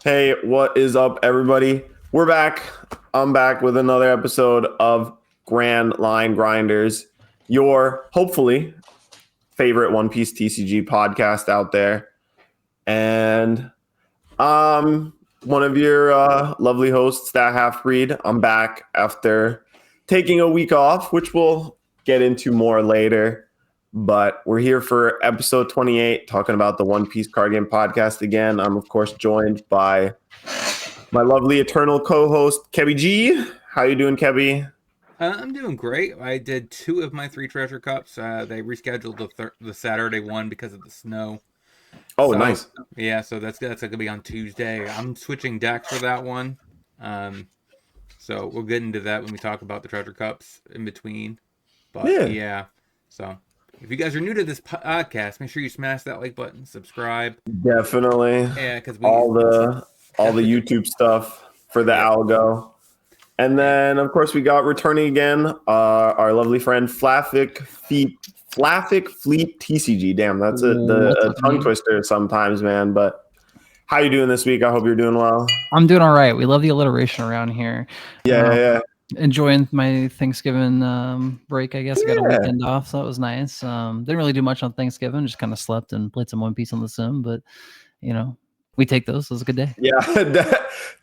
Hey, what is up, everybody? We're back. I'm back with another episode of GrandLine Grinders, your hopefully favorite One Piece TCG podcast out there. And one of your lovely hosts, DatHalfbreed. I'm back after taking a week off, which we'll get into more later. But we're here for episode 28, talking about the One Piece card game podcast again. I'm, of course, joined by my lovely eternal co-host, KebbieG. How you doing, Kebbie? I'm doing great. I did 2 of my 3 treasure cups. They rescheduled the Saturday one because of the snow. Oh, nice. Yeah, so that's going to be on Tuesday. I'm switching decks for that one. So we'll get into that when we talk about the treasure cups in between. But yeah. So if you guys are new to this podcast, make sure you smash that like button, subscribe. Definitely. Yeah, because all the YouTube stuff for the algo. And then, of course, we got returning again, our lovely friend Flaffic Fleet TCG. Damn, that's a tongue twister sometimes, man. But how you doing this week? I hope you're doing well. I'm doing all right. We love the alliteration around here. Yeah. Enjoying my Thanksgiving break, I guess. I got a weekend off, so that was nice. Didn't really do much on Thanksgiving. Just kind of slept and played some One Piece on the sim. But, you know, we take those. It was a good day. Yeah,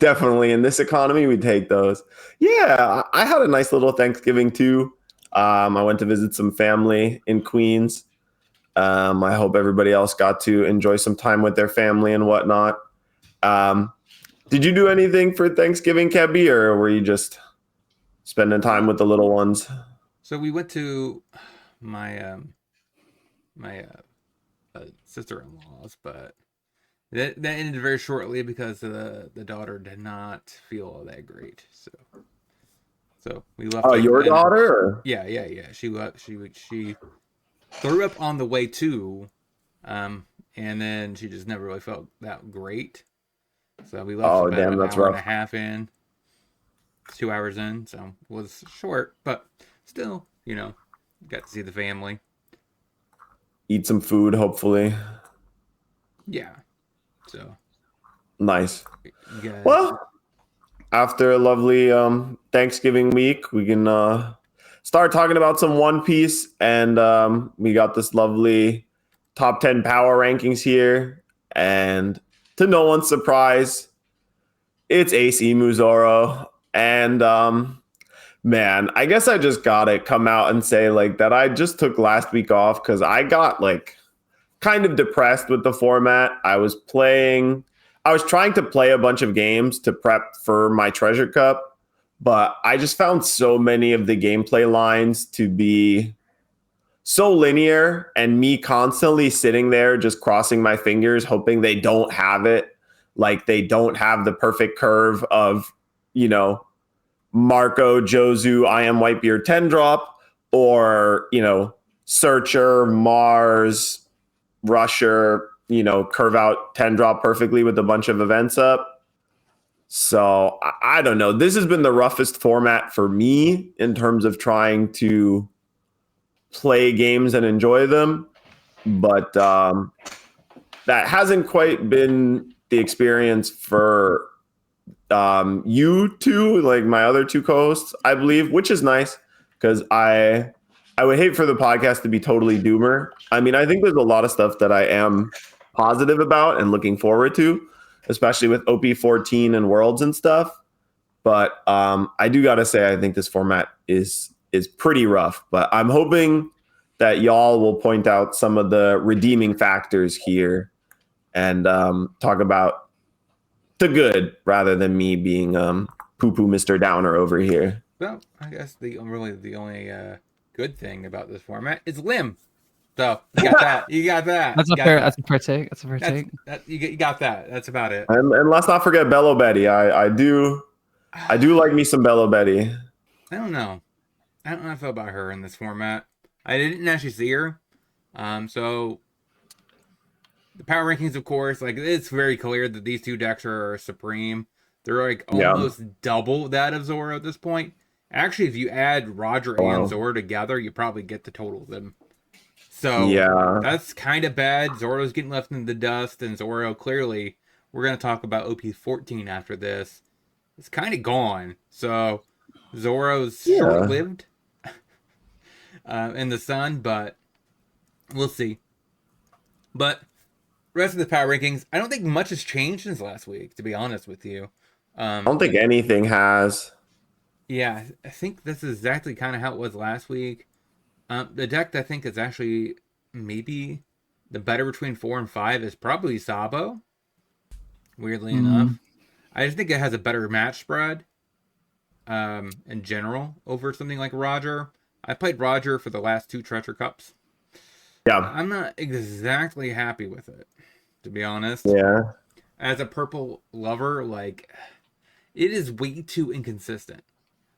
definitely. In this economy, we take those. Yeah, I had a nice little Thanksgiving, too. I went to visit some family in Queens. I hope everybody else got to enjoy some time with their family and whatnot. Did you do anything for Thanksgiving, Kebbie, or were you just spending time with the little ones? So we went to my sister-in-law's, but that ended very shortly because the daughter did not feel all that great. So we left. Oh, your daughter? Or? Yeah. She threw up on the way to, and then she just never really felt that great. So we left about an hour and a half in. 2 hours in, so it was short, but still, got to see the family. Eat some food, hopefully. Yeah. So nice. Well, after a lovely Thanksgiving week, we can start talking about some One Piece, and we got this lovely top 10 power rankings here, and to no one's surprise, it's Ace Emu Zoro. And man, I guess I just gotta come out and say that I just took last week off because I got kind of depressed with the format. I was trying to play a bunch of games to prep for my treasure cup, but I just found so many of the gameplay lines to be so linear, and me constantly sitting there just crossing my fingers hoping they don't have it. They don't have the perfect curve of Marco, Jozu, I Am Whitebeard 10 drop, or, Searcher, Mars, Rusher, curve out 10 drop perfectly with a bunch of events up. So I don't know. This has been the roughest format for me in terms of trying to play games and enjoy them. But that hasn't quite been the experience for you two, my other 2 co-hosts, I believe, which is nice because I would hate for the podcast to be totally doomer. I mean, I think there's a lot of stuff that I am positive about and looking forward to, especially with OP14 and Worlds and stuff. But I do got to say, I think this format is pretty rough, but I'm hoping that y'all will point out some of the redeeming factors here and talk about the good rather than me being poo-poo Mr. Downer over here. Well, I guess the only good thing about this format is Lim. So you got that. You got that. That's a fair take. You got that. That's about it. And let's not forget Bello Betty. I do like me some Bello Betty. I don't know how I feel about her in this format. I didn't actually see her. So the power rankings, of course, it's very clear that these 2 decks are supreme. They're almost double that of Zoro at this point. Actually, if you add Roger and Zoro together, you probably get the total of them. So that's kind of bad. Zoro's getting left in the dust, and Zoro clearly we're going to talk about OP14 after this. It's kind of gone. So Zoro's short-lived in the sun, but we'll see. But rest of the power rankings, I don't think much has changed since last week, to be honest with you. I don't think anything has. Yeah, I think this is exactly kind of how it was last week. The deck that I think is actually maybe the better between 4 and 5 is probably Sabo. Weirdly enough, I just think it has a better match spread in general over something like Roger. I played Roger for the last 2 Treasure Cups. Yeah, I'm not exactly happy with it, to be honest. Yeah. As a purple lover, like, it is way too inconsistent.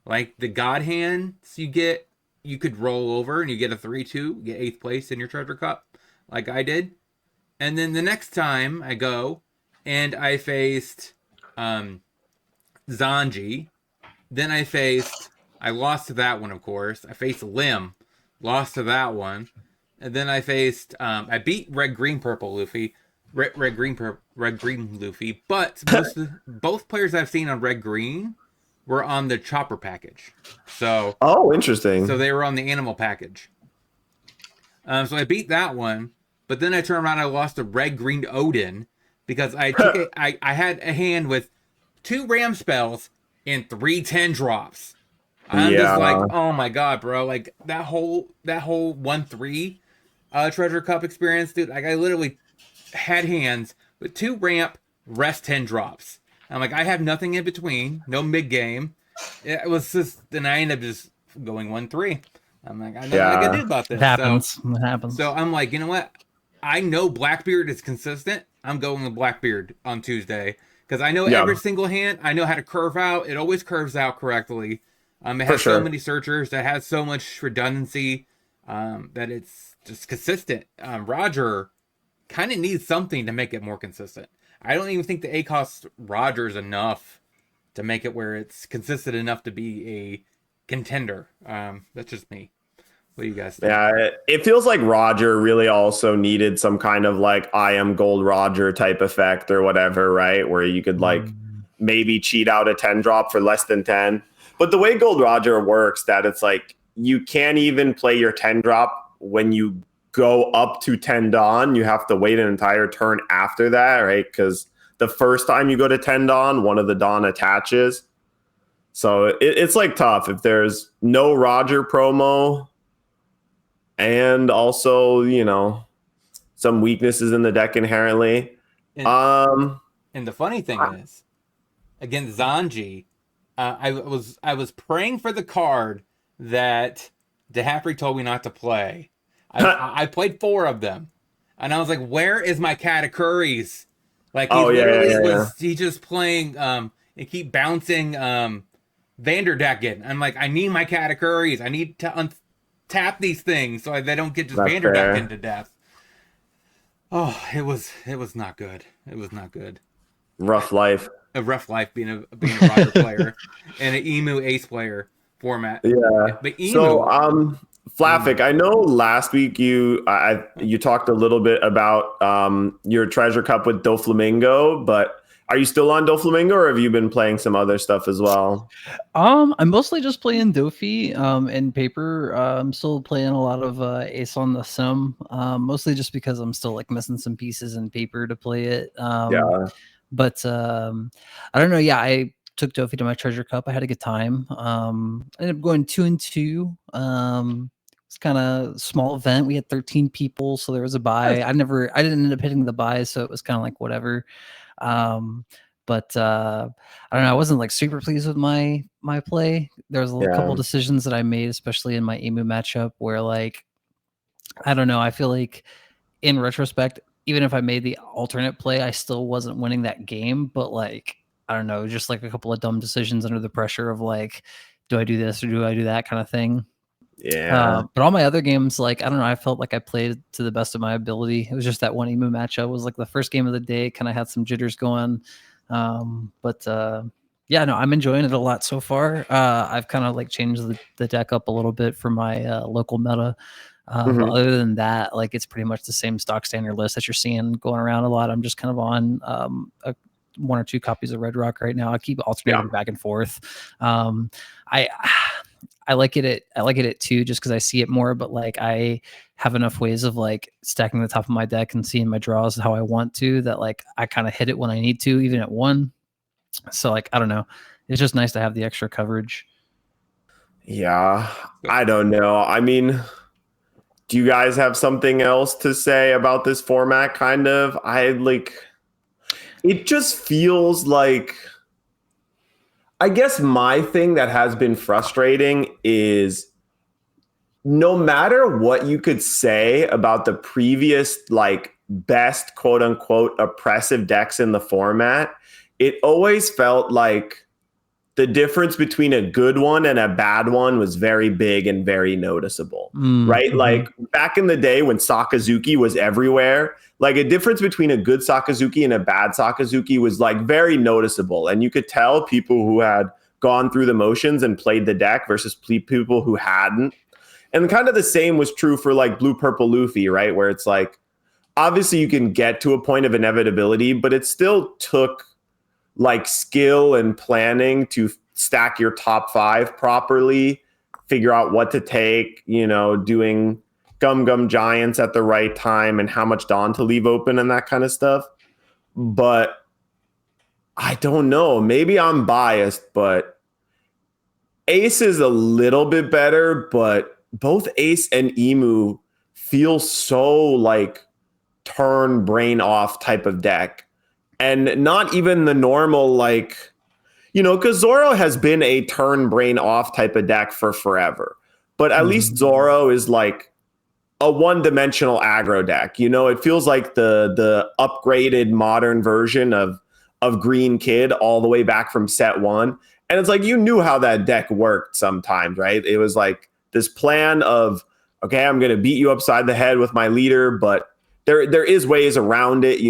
Like, the God hands you get, you could roll over and you get a 3-2, get 8th place in your Treasure Cup, like I did. And then the next time I go and I faced Zanji, then I lost to that one, of course. I faced Lim, lost to that one. And then I faced, I beat Red Green Purple Luffy, Red Green Luffy. But both players I've seen on Red Green were on the Chopper package. So interesting. So they were on the Animal package. So I beat that one, but then I turned around and I lost to Red Green Odin because I had a hand with 2 Ram spells and 3 10-drops. I'm just like, oh my god, bro! Like that whole 1-3 Treasure Cup experience, dude. Like I literally had hands with 2 ramp, rest 10-drops. I'm like, I have nothing in between, no mid game. It was just, then I ended up just going 1-3. I'm like, I know what I can do about this. It happens. It happens. So I'm like, you know what? I know Blackbeard is consistent. I'm going with Blackbeard on Tuesday because I know every single hand. I know how to curve out. It always curves out correctly. It has so many searchers that has so much redundancy that it's just consistent. Roger kind of needs something to make it more consistent. I don't even think the ACOS Roger is enough to make it where it's consistent enough to be a contender. That's just me. What do you guys think? Yeah, it feels like Roger really also needed some kind of like I am Gold Roger type effect or whatever, right? Where you could like maybe cheat out a 10-drop for less than 10. But the way Gold Roger works, that it's like you can't even play your 10-drop when you go up to 10 Dawn. You have to wait an entire turn after that, right? Because the first time you go to 10 Dawn, one of the Dawn attaches. So it's like tough if there's no Roger promo and also, you know, some weaknesses in the deck inherently. And the funny thing is, against Zanji, I was praying for the card that DatHalfbreed told me not to play. I played 4 of them, and I was like, "Where is my Katakuris?" Like he just playing and keep bouncing Vanderdecken. I'm like, I need my Katakuris. I need to untap these things so they don't get just Vanderdecken to death. Oh, it was not good. It was not good. Rough life. A rough life being a Roger player and an Emu Ace player format. Yeah. But Emu, so Flaffic, I know last week you talked a little bit about your Treasure Cup with Doflamingo, but are you still on Doflamingo or have you been playing some other stuff as well? I'm mostly just playing Dofi in paper. I'm still playing a lot of Ace on the Sim, mostly just because I'm still like missing some pieces in paper to play it. But I don't know. Yeah, I took Dofi to my Treasure Cup. I had a good time. I ended up going 2-2. It's kind of small event. We had 13 people, so there was a buy. I didn't end up hitting the buy, so it was kind of like whatever. But I don't know. I wasn't like super pleased with my play. There was a couple decisions that I made, especially in my Emu matchup, where like I don't know. I feel like in retrospect, even if I made the alternate play, I still wasn't winning that game. But like, I don't know, just like a couple of dumb decisions under the pressure of like, do I do this or do I do that kind of thing? Yeah. But all my other games, like, I don't know, I felt like I played to the best of my ability. It was just that one Emu matchup was like the first game of the day, kind of had some jitters going. Yeah, no, I'm enjoying it a lot so far. I've kind of like changed the deck up a little bit for my local meta. But other than that, like it's pretty much the same stock standard list that you're seeing going around a lot. I'm just kind of on 1 or 2 copies of Red Rock right now. I keep alternating back and forth. I like it at 2 just because I see it more, but like I have enough ways of like stacking the top of my deck and seeing my draws how I want to, that like I kind of hit it when I need to, even at 1. So like, I don't know. It's just nice to have the extra coverage. Yeah, I don't know. I mean, do you guys have something else to say about this format? Kind of, it just feels like, I guess my thing that has been frustrating is no matter what you could say about the previous like best quote unquote oppressive decks in the format, it always felt like the difference between a good one and a bad one was very big and very noticeable, right? Like back in the day when Sakazuki was everywhere, like a difference between a good Sakazuki and a bad Sakazuki was like very noticeable. And you could tell people who had gone through the motions and played the deck versus people who hadn't. And kind of the same was true for like Blue Purple Luffy, right? Where it's like, obviously you can get to a point of inevitability, but it still took like skill and planning to stack your top 5 properly, figure out what to take, doing Gum Giants at the right time and how much Dawn to leave open and that kind of stuff. But I don't know, maybe I'm biased, but Ace is a little bit better, but both Ace and Emu feel so like turn brain off type of deck. And not even the normal, like, because Zoro has been a turn brain off type of deck for forever. But at least Zoro is like a one-dimensional aggro deck. It feels like the upgraded modern version of Green Kid all the way back from set 1. And it's like you knew how that deck worked sometimes, right? It was like this plan of, okay, I'm going to beat you upside the head with my leader, but there is ways around it,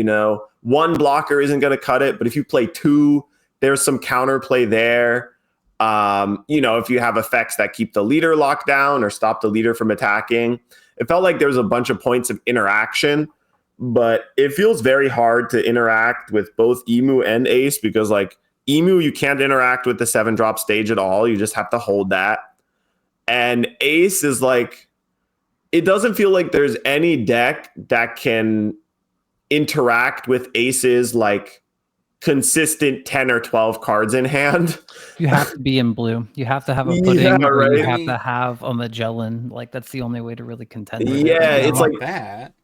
1 blocker isn't going to cut it, but if you play 2, there's some counterplay there. If you have effects that keep the leader locked down or stop the leader from attacking, it felt like there was a bunch of points of interaction, but it feels very hard to interact with both Emu and Ace because like Emu, you can't interact with the 7-drop stage at all. You just have to hold that. And Ace is like, it doesn't feel like there's any deck that can interact with Ace's like consistent 10 or 12 cards in hand. You have to be in blue. You have to have a pudding, or right? you have to have a Magellan. Like that's the only way to really contend with it. Yeah, it's like that.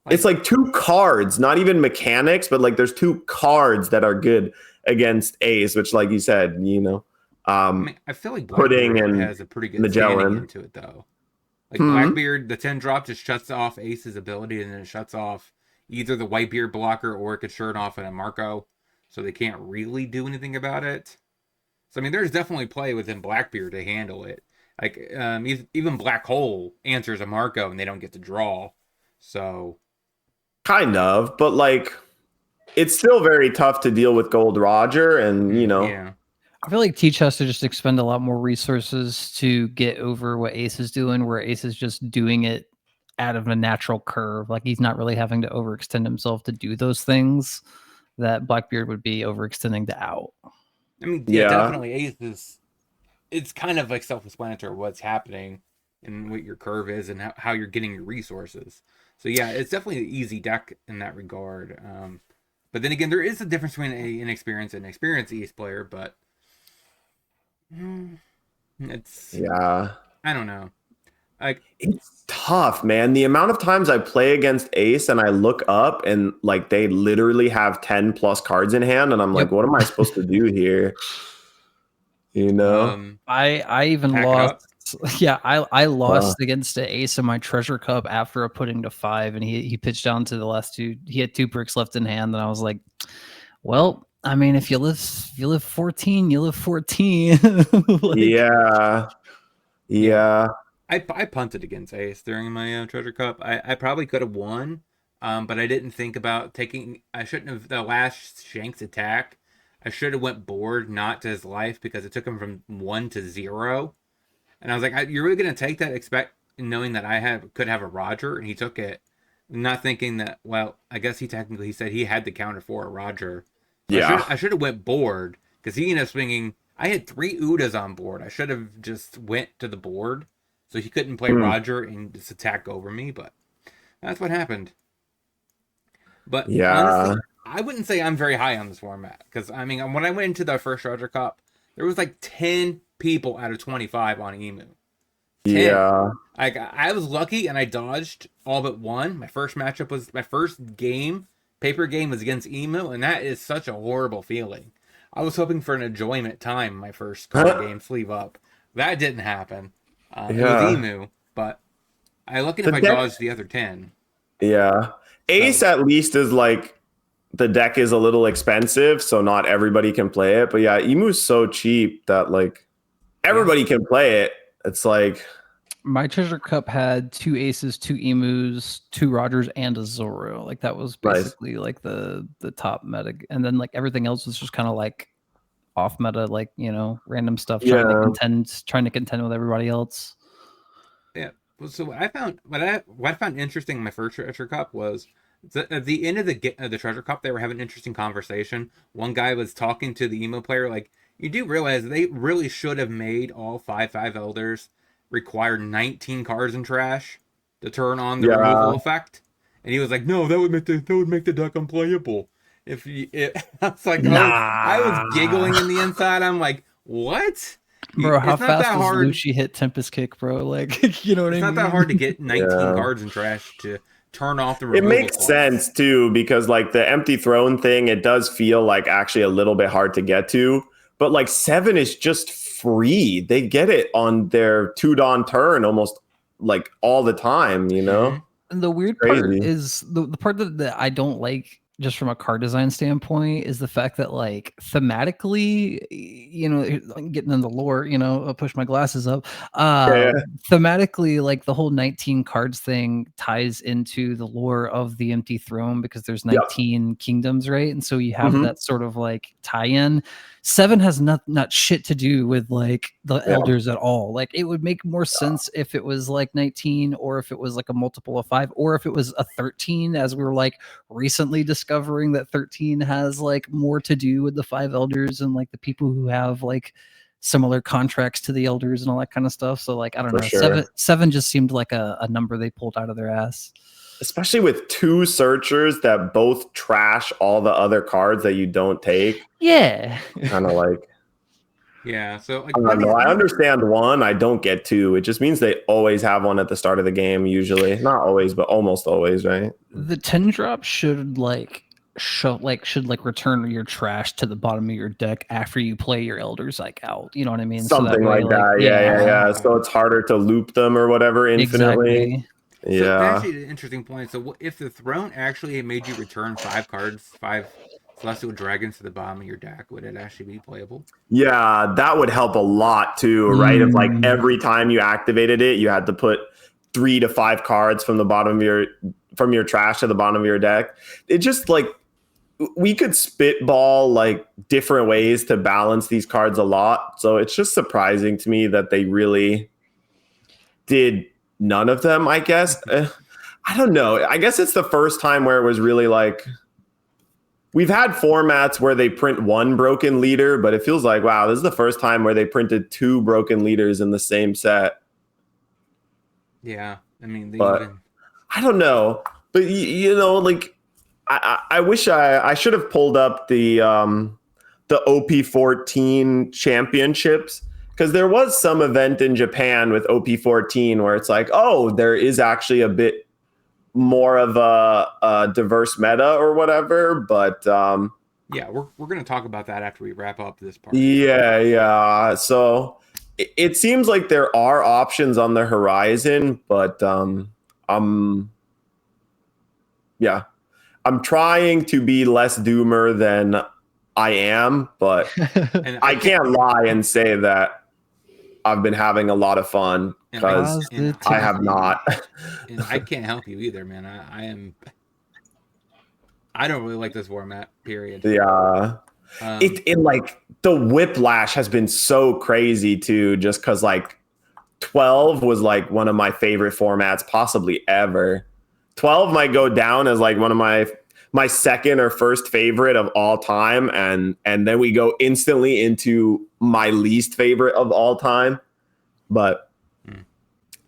It's like 2 cards, not even mechanics, but like there's 2 cards that are good against Ace, which, like you said, I feel like Pudding and has a pretty good Magellan standing into it though. Like Blackbeard, the 10 drop just shuts off Ace's ability, and then it shuts off either the Whitebeard blocker or it could shut off a Marco, so they can't really do anything about it. So I mean, there's definitely play within Blackbeard to handle it. Like even Black Hole answers a Marco, and they don't get to draw. So kind of, but like it's still very tough to deal with Gold Roger, and yeah. I feel like Teach has to just expend a lot more resources to get over what Ace is doing, where Ace is just doing it out of a natural curve. Like he's not really having to overextend himself to do those things that Blackbeard would be overextending to out. I mean, yeah, definitely Ace is, it's kind of like self-explanatory what's happening and what your curve is and how you're getting your resources. So yeah, it's definitely an easy deck in that regard. But then again, there is a difference between an inexperienced and experienced Ace player, but it's, I don't know. Like it's tough, man. The amount of times I play against Ace and I look up and like they literally have 10 plus cards in hand, and I'm like, what am I supposed to do here? I even lost. Yeah, I lost against an Ace in my Treasure Cup after a pudding to 5, and he pitched down to the last 2. He had 2 bricks left in hand, and I was like, well, I mean, if you live 14, you live 14. Like, yeah. I punted against Ace during my Treasure Cup. I probably could have won, but I didn't think about taking. I shouldn't have the last Shanks attack. I should have went board, not to his life, because it took him from 1 to 0. And I was like, "You're really gonna take that, knowing that I could have a Roger?" And he took it, not thinking that. Well, I guess he said he had the counter for a Roger, Yeah. I should have went board because he ended up swinging. I had 3 Udas on board. I should have just went to the board so he couldn't play Roger and just attack over me. But that's what happened. But honestly, I wouldn't say I'm very high on this format because I mean, when I went into the first Roger Cup, there was like 10 people out of 25 on Emu. 10. Yeah. I was lucky and I dodged all but one. My first game, paper game, was against Emu, and that is such a horrible feeling. I was hoping for an enjoyment time my first card game sleeve up. That didn't happen. It was Emu, but I lucky if I dodged the other 10. Yeah. Ace at least is like, the deck is a little expensive, so not everybody can play it. But yeah, Emu's so cheap that like everybody can play it. It's like my treasure cup had 2 aces, 2 emus, 2 Rogers, and a Zoro. Like that was basically like the top meta, and then like everything else was just kind of like off meta, like random stuff trying to contend with everybody else. Yeah. So what I found interesting in my first treasure cup was at the end of the treasure cup, they were having an interesting conversation. One guy was talking to the emo player, like, you do realize they really should have made all 5/5 elders require 19 cards in trash to turn on the removal effect. And he was like, no, that would make the deck unplayable. I was like, I was giggling in the inside. I'm like, what? Bro, how fast does Lucy hit Tempest Kick, bro? Like, you know what I mean? It's not that hard to get 19 cards in trash to turn off the removal. It makes sense too, because like the empty throne thing, it does feel like actually a little bit hard to get to. But like 7 is just free. They get it on their 2 dawn turn almost like all the time, And the weird part is the part that I don't like, just from a card design standpoint, is the fact that like thematically, getting in the lore, I'll push my glasses up. Thematically, like the whole 19 cards thing ties into the lore of the empty throne because there's 19 kingdoms, right? And so you have that sort of like tie-in. 7 has not shit to do with like the elders at all. Like it would make more sense if it was like 19, or if it was like a multiple of 5, or if it was a 13, as we were like recently discovering that 13 has like more to do with the 5 elders and like the people who have like similar contracts to the elders and all that kind of stuff. So like, I don't know, sure. 7 just seemed like a number they pulled out of their ass. Especially with 2 searchers that both trash all the other cards that you don't take. Yeah. Kind of like. Yeah, so like, I don't know. I understand 1. I don't get 2. It just means they always have 1 at the start of the game, usually. Not always, but almost always, right? The 10 drop should return your trash to the bottom of your deck after you play your elders like out. You know what I mean? Something so like that. Yeah. So it's harder to loop them or whatever infinitely. Exactly. So that's actually an interesting point. So if the throne actually made you return 5 cards, 5 celestial dragons to the bottom of your deck, would it actually be playable? Yeah, that would help a lot too, right? If like every time you activated it, you had to put 3 to 5 cards from the bottom of from your trash to the bottom of your deck. It just like, we could spitball like different ways to balance these cards a lot. So it's just surprising to me that they really did none of them, I guess. I don't know. I guess it's the first time where it was really like, we've had formats where they print 1 broken leader, but it feels like, wow, this is the first time where they printed 2 broken leaders in the same set. Yeah. I mean, I don't know. But, like, I wish I should have pulled up the OP14 championships, because there was some event in Japan with OP14 where it's like, oh, there is actually a bit more of a diverse meta or whatever. But yeah, we're going to talk about that after we wrap up this part. Yeah. So it seems like there are options on the horizon, but I'm trying to be less doomer than I am, but I can't lie and say that I've been having a lot of fun, because I have not. And I can't help you either, man. I don't really like this format, period. Yeah. It like the whiplash has been so crazy too, just because like 12 was like one of my favorite formats possibly ever. 12 might go down as like one of my my second or first favorite of all time, and then we go instantly into my least favorite of all time. But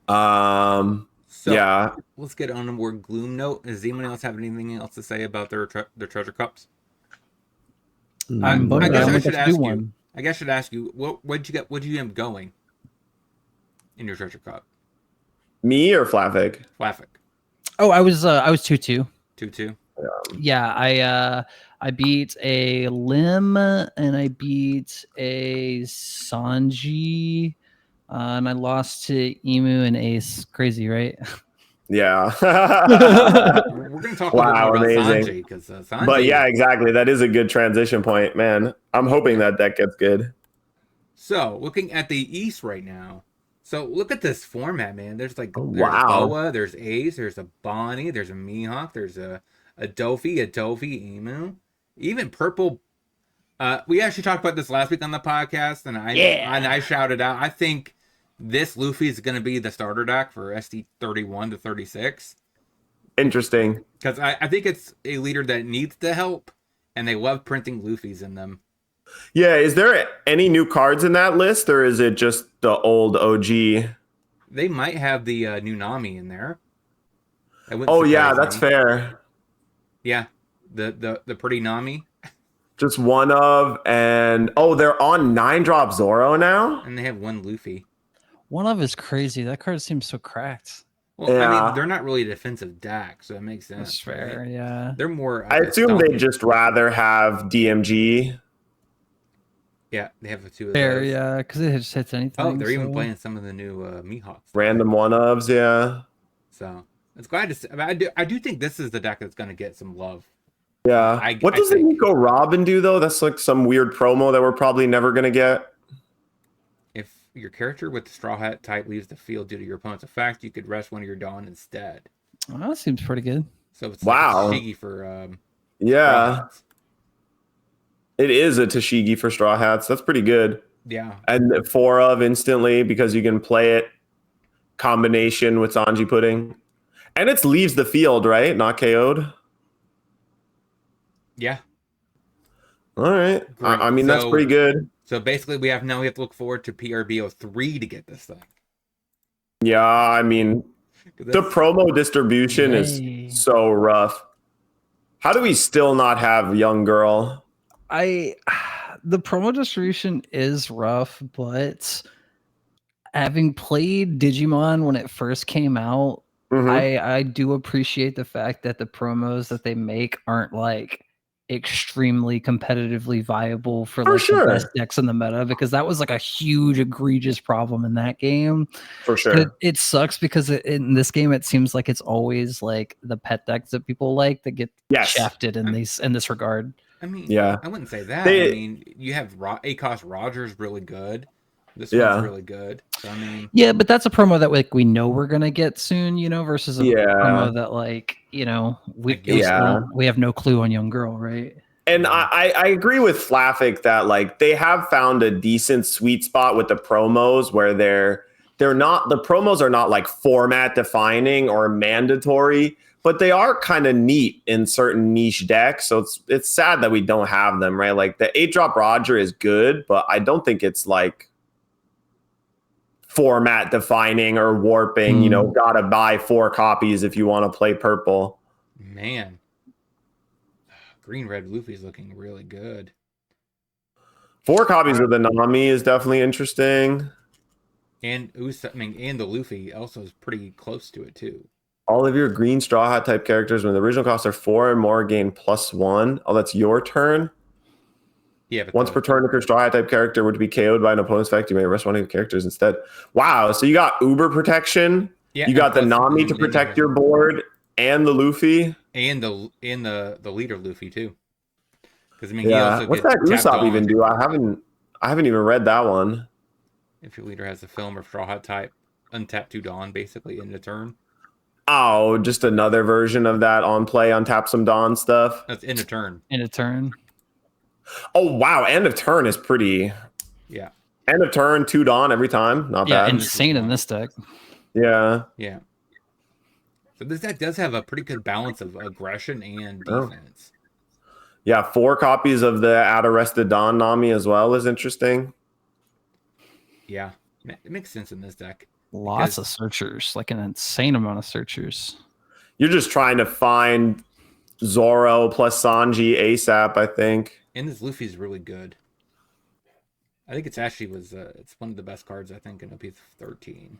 So, yeah, let's get on a more gloom note. Does anyone else have anything else to say about their treasure cups? I'm I bummed guess I I only should got to do ask you. one. I guess I should ask you, what'd you get? What did you end up going in your treasure cup? me or Flavik? Flaffic. Oh, I was 2-2. 2-2. Yeah, I beat a Lim and I beat a Sanji, and I lost to Emu and Ace. Crazy, right? Yeah. We're going to talk a little bit more about amazing. Sanji because Sanji. But yeah, exactly. That is a good transition point, man. I'm hoping that gets good. So, looking at the East right now. So, look at this format, man. There's there's Wow. Boa, there's Ace, there's a Bonnie, there's a Mihawk, there's a Dofi, Emu, even Purple. We actually talked about this last week on the podcast, and I shouted out, I think this Luffy is going to be the starter deck for SD 31 to 36. Interesting. Because I think it's a leader that needs the help, and they love printing Luffys in them. Yeah, is there any new cards in that list, or is it just the old OG? They might have the new Nami in there. Oh yeah, that's fair. Yeah, the pretty Nami. Just one of, and they're on 9-drop Zoro now. And they have one Luffy. One of is crazy. That card seems so cracked. Well, I Yeah. mean, they're not really a defensive deck, so it makes sense. That's fair, right? yeah. They're more. I assume they just rather have DMG. Yeah, they have two of Fair, those. yeah, because it just hits anything. Oh, they're even playing some of the new Mihawks. Random one-ofs, yeah. So it's glad to see. I do think this is the deck that's going to get some love. Yeah. What does the Nico Robin do, though? That's like some weird promo that we're probably never going to get. If your character with the Straw Hat type leaves the field due to your opponent's effect, you could rest one of your Dawn instead. Well, that seems pretty good. So it's wow. Shiggy for yeah. It is a Tashigi for Straw Hats. That's pretty good. Yeah. And 4 of instantly because you can play it combination with Sanji Pudding. And it leaves the field, right? Not KO'd. Yeah. All right. I mean, that's pretty good. So basically we have to look forward to PRBO3 to get this thing. Yeah, I mean, the promo distribution is so rough. How do we still not have Young Girl? The promo distribution is rough, but having played Digimon when it first came out, I do appreciate the fact that the promos that they make aren't like extremely competitively viable for like the best decks in the meta, because that was like a huge egregious problem in that game. For sure. It sucks because in this game it seems like it's always like the pet decks that people like that get shafted in this regard. I mean, yeah, I wouldn't say that. I mean, you have Akos Rogers really good. This one's really good. So, I mean, yeah, but that's a promo that like we know we're gonna get soon, versus a promo that like we have no clue on Young Girl, right? And I agree with Flaffic that like they have found a decent sweet spot with the promos where they're not, the promos are not like format defining or mandatory, but they are kind of neat in certain niche decks. So it's sad that we don't have them, right? Like the 8-drop Roger is good, but I don't think it's like format defining or warping, gotta buy 4 copies if you want to play purple. Man. Green Red Luffy's looking really good. 4 copies of the Nami is definitely interesting. And and the Luffy also is pretty close to it too. All of your green Straw Hat type characters, when the original costs are 4 or more, gain +1. Oh, that's your turn? Yeah. But once per turn, if your Straw Hat type character were to be KO'd by an opponent's effect, you may arrest one of your characters instead. Wow. So you got Uber protection. Yeah, you got the Nami to protect your board and the Luffy. And the leader Luffy too. Because he also what's that Usopp even do? I haven't even read that one. If your leader has a film or Straw Hat type, untap 2 Dawn basically in the turn. Oh, just another version of that on play, untap some Dawn stuff. That's in a turn. In a turn. Oh wow, end of turn is pretty. Yeah. End of turn, 2 Dawn every time. Not bad. Yeah, insane in this deck. Yeah. Yeah. So this deck does have a pretty good balance of aggression and defense. Yeah, 4 copies of the At Arrested Dawn Nami as well is interesting. Yeah, it makes sense in this deck. Lots of searchers, like an insane amount of searchers. You're just trying to find Zoro plus Sanji ASAP, I think. And this Luffy's really good. I think it's one of the best cards, I think, in OP13.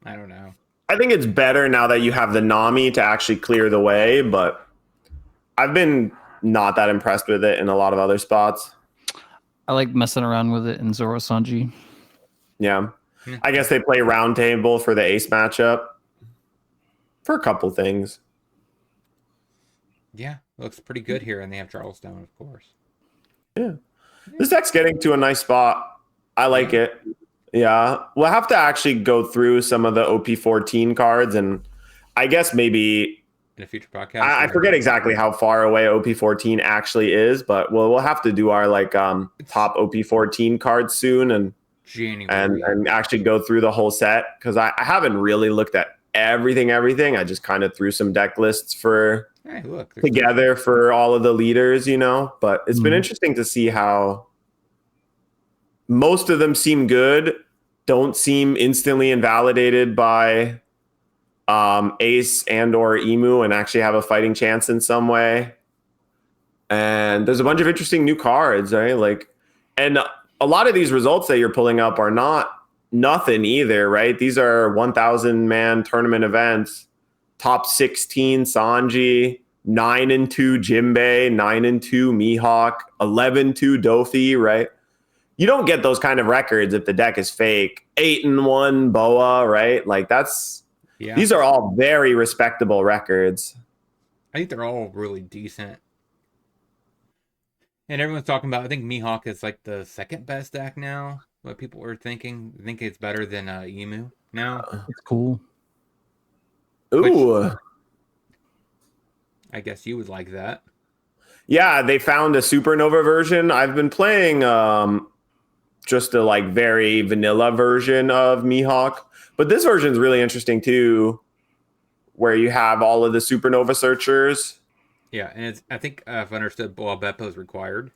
I don't know. I think it's better now that you have the Nami to actually clear the way, but I've been not that impressed with it in a lot of other spots. I like messing around with it in Zoro Sanji. Yeah. I guess they play round table for the ace matchup for a couple things. Yeah, looks pretty good here, and they have Charlestown, of course. Yeah. This deck's getting to a nice spot. I like it. Yeah. We'll have to actually go through some of the OP14 cards, and I guess maybe in a future podcast. I forget exactly how far away OP14 actually is, but we'll have to do our top OP14 cards soon and actually go through the whole set, because I haven't really looked at everything. I just kind of threw some deck lists together for all of the leaders, but it's been interesting to see how most of them seem good, don't seem instantly invalidated by Ace and or Emu, and actually have a fighting chance in some way. And there's a bunch of interesting new cards, right? And a lot of these results that you're pulling up are not nothing either, right? These are 1,000 man tournament events. Top 16 Sanji, 9-2 Jinbei, 9-2 Mihawk, 11-2 Dofi, right? You don't get those kind of records if the deck is fake. 8-1 Boa, right? These are all very respectable records. I think they're all really decent. And everyone's talking about, I think Mihawk is like the second best deck now. What people are thinking. I think it's better than Emu now. It's cool. Ooh. I guess you would like that. Yeah, they found a Supernova version. I've been playing just a very vanilla version of Mihawk. But this version is really interesting too, where you have all of the Supernova searchers. Yeah, and I think if I understood, Beppo is required.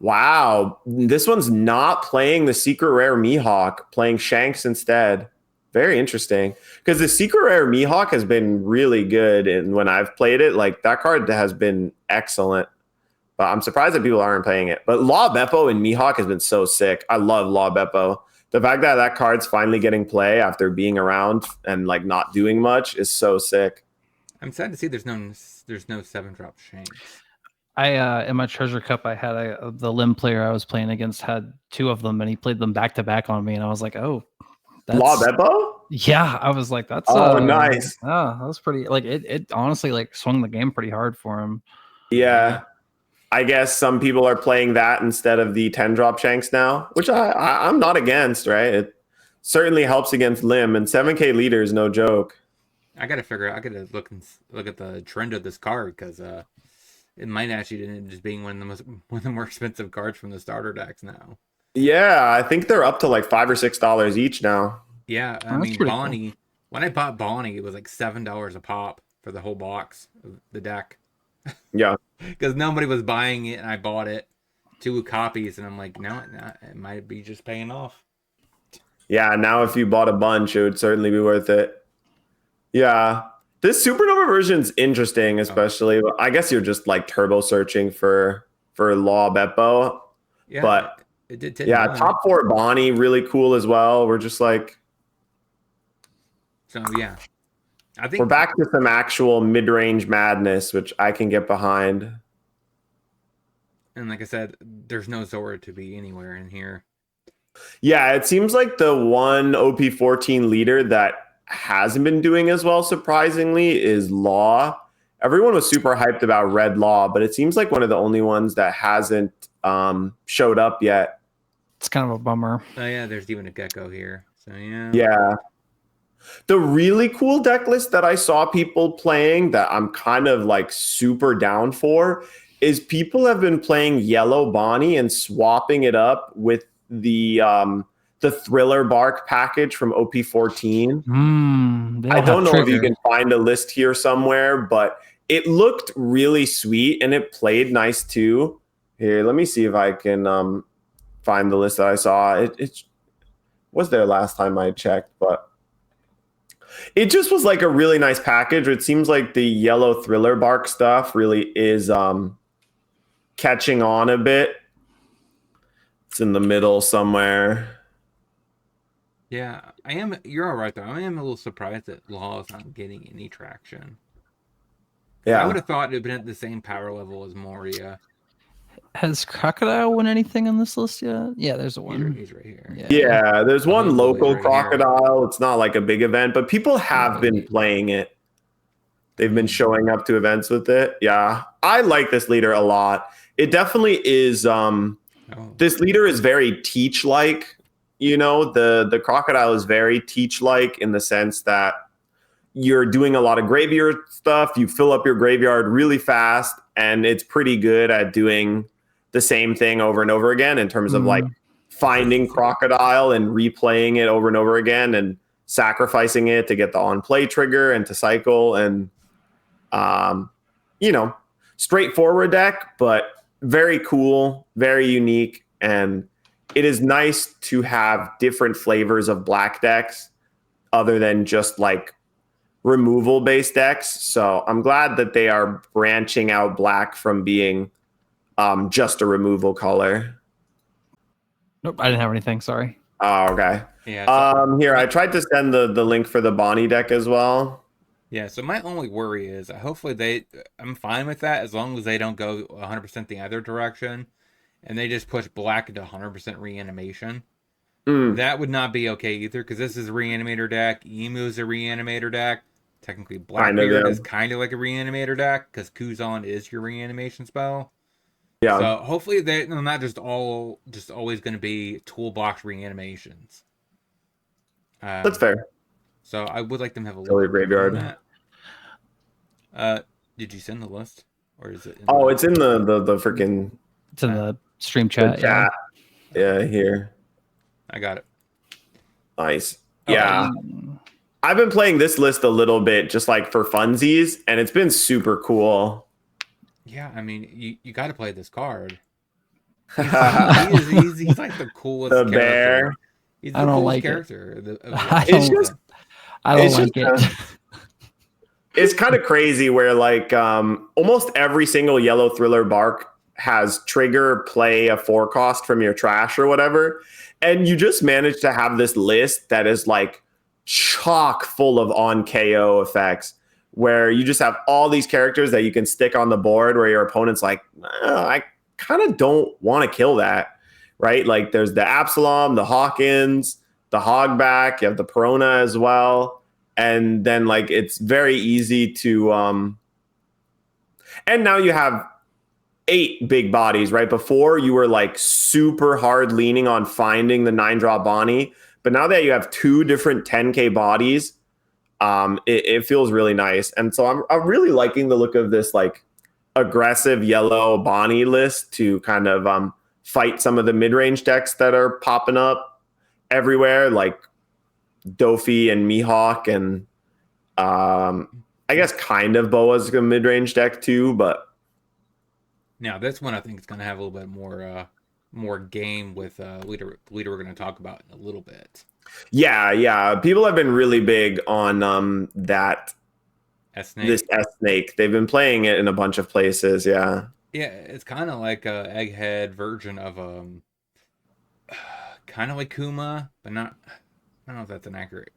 Wow, this one's not playing the secret rare Mihawk, playing Shanks instead. Very interesting, because the secret rare Mihawk has been really good, and when I've played it, that card has been excellent. But I'm surprised that people aren't playing it. But Law Beppo and Mihawk has been so sick. I love Law Beppo. The fact that that card's finally getting play after being around and not doing much is so sick. I'm sad to see there's no 7-drop Shanks. I in my treasure cup, I had the Lim player I was playing against had 2 of them, and he played them back to back on me, and I was like, oh, that's Law Beppo? Yeah, I was like, that's nice. Oh, that was pretty. It honestly swung the game pretty hard for him. Yeah. I guess some people are playing that instead of the 10-drop Shanks now, which I'm not against, right? It certainly helps against Lim, and 7K leader is no joke. I got to look at the trend of this card, because it might actually end up just being one of the more expensive cards from the starter decks now. Yeah, I think they're up to $5 or $6 each now. Yeah, I mean, Bonnie, cool. When I bought Bonnie, it was $7 a pop for the whole box of the deck. Yeah. Because nobody was buying it, and I bought it, 2 copies, and I'm like, no, it might be just paying off. Yeah, now if you bought a bunch, it would certainly be worth it. Yeah. This Supernova version's interesting, especially. I guess you're just turbo searching for Law Beppo. Yeah, but it did take top 4 Bonnie, really cool as well. We're just So yeah. I think we're back to some actual mid-range madness, which I can get behind. And like I said, there's no Zora to be anywhere in here. Yeah, it seems like the one OP14 leader that hasn't been doing as well, surprisingly, is Law. Everyone was super hyped about Red Law, but it seems like one of the only ones that hasn't showed up yet. It's kind of a bummer. Oh yeah, there's even a Gecko here. So yeah. Yeah. The really cool deck list that I saw people playing that I'm kind of super down for is people have been playing Yellow Bonnie and swapping it up with the the Thriller Bark package from OP14. They I all don't have know if you trigger. can find a list here somewhere, but it looked really sweet and it played nice too. Here, let me see if I can find the list that I saw. It was there last time I checked, but it just was like a really nice package. It seems like the yellow Thriller Bark stuff really is catching on a bit. It's in the middle somewhere. Yeah, I am. You're all right though. I am a little surprised that Law is not getting any traction. I would Yeah. have thought it'd been at the same power level as Moria. Has Crocodile won anything on this list yet? Yeah, there's one. He's right here. Yeah, there's one Homeboy's local right crocodile. It's not like a big event, but people have been Right. playing it. They've been showing up to events with it. Yeah. I like this leader a lot. It definitely is this leader is very teach-like. You know, the crocodile is very teach-like in the sense that you're doing a lot of graveyard stuff. You fill up your graveyard really fast, and it's pretty good at doing the same thing over and over again in terms of like finding crocodile and replaying it over and over again and sacrificing it to get the on play trigger and to cycle. And you know, straightforward deck, but very cool, very unique. And it is nice to have different flavors of black decks other than just like removal based decks. So I'm glad that they are branching out black from being just a removal color. Nope, I didn't have anything. Sorry. Oh, okay. Yeah. Here, I tried to send the link for the Bonnie deck as well. Yeah. So my only worry is hopefully I'm fine with that as long as they don't go 100% the other direction and they just push black into 100% reanimation. That would not be okay either because this is a reanimator deck. Emu is a reanimator deck. Technically, Blackbeard is kind of like a reanimator deck because Kuzan is your reanimation spell. Yeah. So hopefully they're not just always going to be toolbox reanimations. That's fair. So I would like them to have a Totally little graveyard. on that. Did you send the list or is it? It's in the freaking. It's in the stream chat. Yeah, here. I got it. Nice. Yeah. I've been playing this list a little bit just like for funsies, and it's been super cool. Yeah, I mean, you got to play this card. He's like the coolest The character. bear. He's the I don't coolest like character. I don't like it. It's kind of crazy where like almost every single yellow Thriller Bark has trigger, play a 4-cost from your trash or whatever. And you just manage to have this list that is like chock full of on KO effects where you just have all these characters that you can stick on the board where your opponent's like, I kind of don't want to kill that, right? Like there's the Absalom, the Hawkins, the Hogback, you have the Perona as well. And then like it's very easy to and now you have 8 big bodies, right? Before you were like super hard leaning on finding the 9-drop Bonnie, but now that you have 2 different 10k bodies, it feels really nice. And so I'm really liking the look of this like aggressive yellow Bonnie list to kind of fight some of the mid-range decks that are popping up everywhere, like Dofi and Mihawk, and I guess kind of Boa's a mid-range deck too, but now this one I think is going to have a little bit more game with leader we're going to talk about in a little bit. Yeah. People have been really big on that S-Snake. This S-Snake. They've been playing it in a bunch of places, yeah. Yeah, it's kind of like a egghead version of kind of like Kuma, but not. I don't know if that's an accurate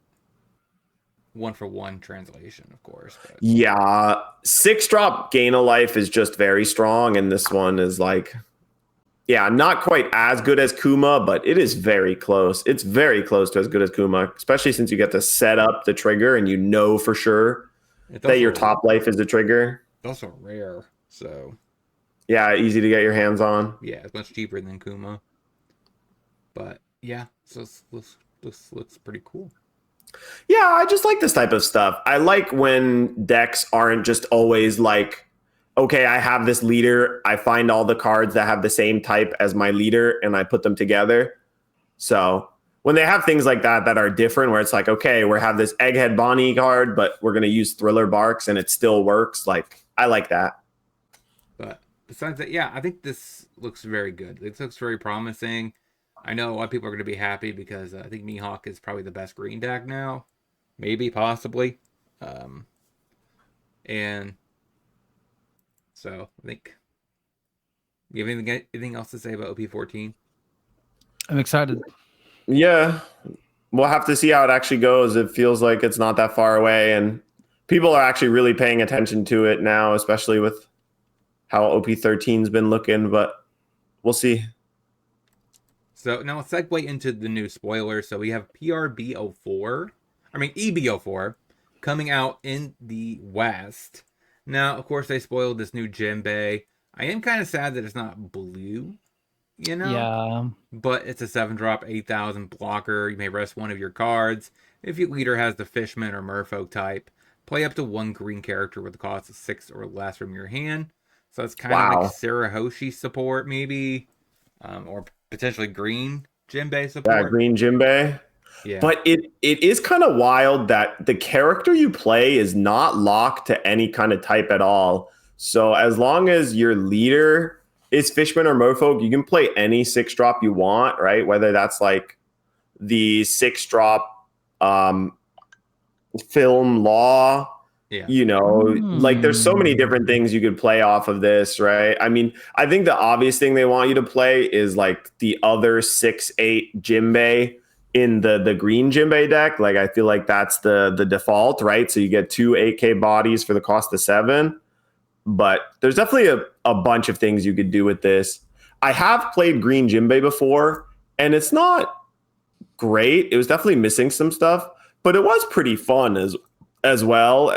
1-for-1 translation, of course. But. Yeah, 6-drop gain of life is just very strong, and this one is like, yeah, not quite as good as Kuma, but it is very close. It's very close to as good as Kuma, especially since you get to set up the trigger and you know for sure that your top life is the trigger. It's also rare, so yeah, easy to get your hands on. Yeah, it's much cheaper than Kuma. But yeah, so this looks pretty cool. Yeah, I just like this type of stuff. I like when decks aren't just always like, okay, I have this leader, I find all the cards that have the same type as my leader, and I put them together. So when they have things like that that are different, where it's like, okay, we have this Egghead Bonnie card, but we're going to use Thriller Barks and it still works. Like, I like that. But besides that, yeah, I think this looks very good. It looks very promising. I know a lot of people are going to be happy because I think Mihawk is probably the best green deck now. Maybe, possibly. And so I think, you have anything else to say about OP14? I'm excited. Yeah, we'll have to see how it actually goes. It feels like it's not that far away, and people are actually really paying attention to it now, especially with how OP13's been looking, but we'll see. So now let's segue into the new spoilers. So we have EB04 coming out in the West. Now, of course, they spoiled this new Jinbei. I am kind of sad that it's not blue, you know? Yeah. But it's a 7-drop, 8,000 blocker. You may rest one of your cards. If your leader has the Fishman or Merfolk type, play up to one green character with the cost of 6 or less from your hand. So it's kind of like Sarahoshi support, maybe. Or potentially green Jinbei support. Yeah, green Jinbei. Yeah. But it is kind of wild that the character you play is not locked to any kind of type at all. So as long as your leader is Fishman or Merfolk, you can play any 6-drop you want, right? Whether that's like the 6-drop film law, you know, like there's so many different things you could play off of this, right? I mean, I think the obvious thing they want you to play is like the other 6/8 Jinbei in the green Jinbei deck. Like I feel like that's the default, right? So you get 2 8K bodies for the cost of 7. But there's definitely a bunch of things you could do with this. I have played green Jinbei before, and it's not great. It was definitely missing some stuff, but it was pretty fun as well.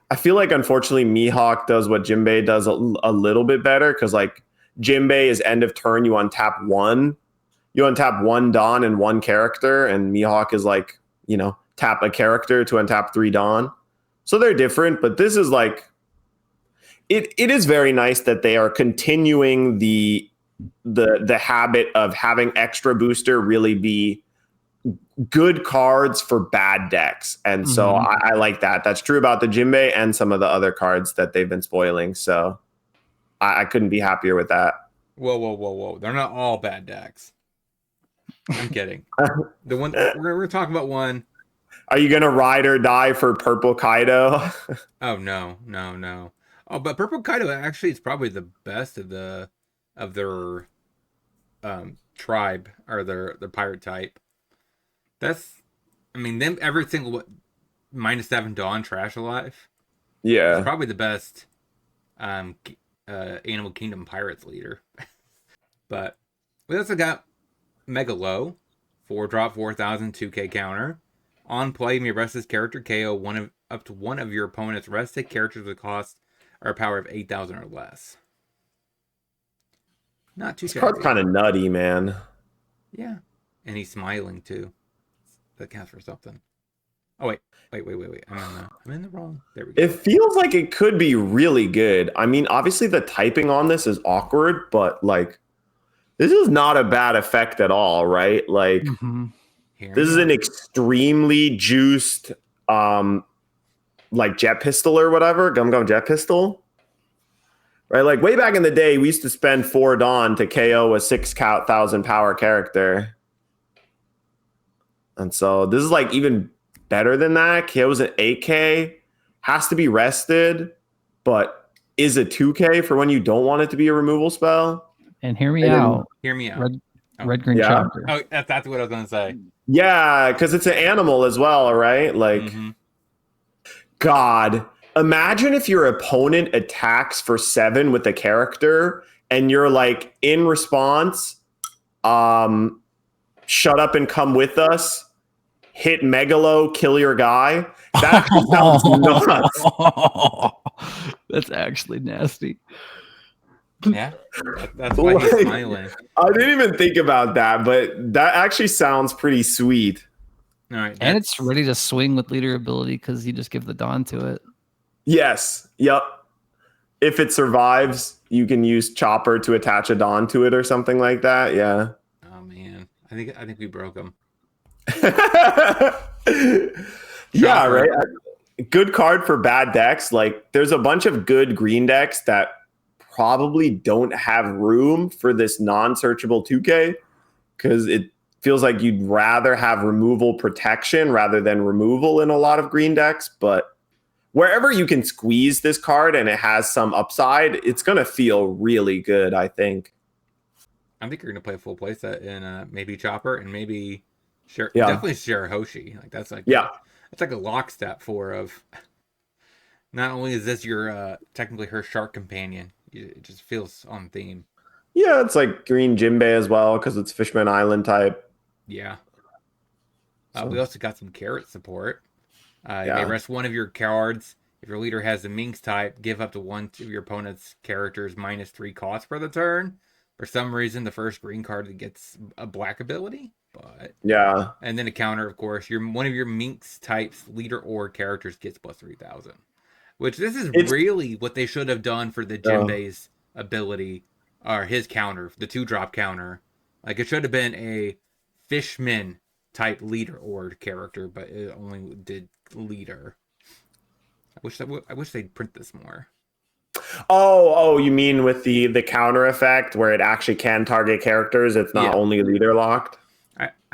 I feel like, unfortunately, Mihawk does what Jinbei does a little bit better, because like Jinbei is end of turn, you untap 1. You untap 1 Dawn and 1 character, and Mihawk is like, you know, tap a character to untap 3 Dawn. So they're different, but this is like, it is very nice that they are continuing the habit of having extra booster really be good cards for bad decks. And so I like that. That's true about the Jinbei and some of the other cards that they've been spoiling. So I couldn't be happier with that. Whoa. They're not all bad decks. I'm kidding. The one we're talking about one. Are you gonna ride or die for Purple Kaido? Oh no. Oh, but Purple Kaido actually is probably the best of their tribe, or their pirate type. That's, I mean, them every single -7 Dawn Trash Alive. Yeah, it's probably the best Animal Kingdom Pirates leader. But we also got Mega Low, 4-drop, 4,000, 2K counter. On play, you may rest this character, KO up to one of your opponent's rested characters with cost or a power of 8,000 or less. Not too. This card's kind of nutty, man. Yeah, and he's smiling too. That counts for something. Oh wait. I'm in the wrong. There we go. It feels like it could be really good. I mean, obviously the typing on this is awkward, but like, this is not a bad effect at all, right? Like, this is an extremely juiced, like jet pistol or whatever, Gum Jet Pistol, right? Like way back in the day, we used to spend 4 Dawn to KO a 6,000 power character. And so this is like even better than that. KO's an 8K, has to be rested, but is a 2K for when you don't want it to be a removal spell. And hear me out. Red green chopper. Oh, that's what I was gonna say. Yeah, because it's an animal as well, right? Like, God, imagine if your opponent attacks for 7 with a character, and you're like, in response, shut up and come with us, hit Megalo, kill your guy. That sounds nuts. That's actually nasty. Yeah, that's why he's smiling. I didn't even think about that, but that actually sounds pretty sweet. All right, and it's ready to swing with leader ability because you just give the Dawn to it. Yes. Yep. If it survives, you can use Chopper to attach a Dawn to it or something like that. Yeah. Oh man, I think we broke him. Yeah, right. Good card for bad decks. Like, there's a bunch of good green decks that probably don't have room for this non-searchable 2K because it feels like you'd rather have removal protection rather than removal in a lot of green decks. But wherever you can squeeze this card and it has some upside, it's going to feel really good, I think. I think you're going to play a full playset in maybe Chopper and maybe Yeah. definitely Shirahoshi. Like that's like it's like a lockstep of not only is this your technically her shark companion, it just feels on theme. Yeah, it's like green Jinbei as well because it's Fishman Island type. Yeah. So, we also got some carrot support. You yeah. may rest one of your cards. If your leader has the Minx type, give up to one of your opponent's characters -3 cost for the turn. For some reason, the first green card gets a black ability, but Yeah. and then a counter, of course. One of your Minx types leader or characters gets +3000. Which this is really what they should have done for the Jinbei's ability or his counter, the 2-drop counter. Like it should have been a Fishman type leader or character, but it only did leader. I wish they'd print this more. Oh, you mean with the counter effect where it actually can target characters? It's not only leader locked.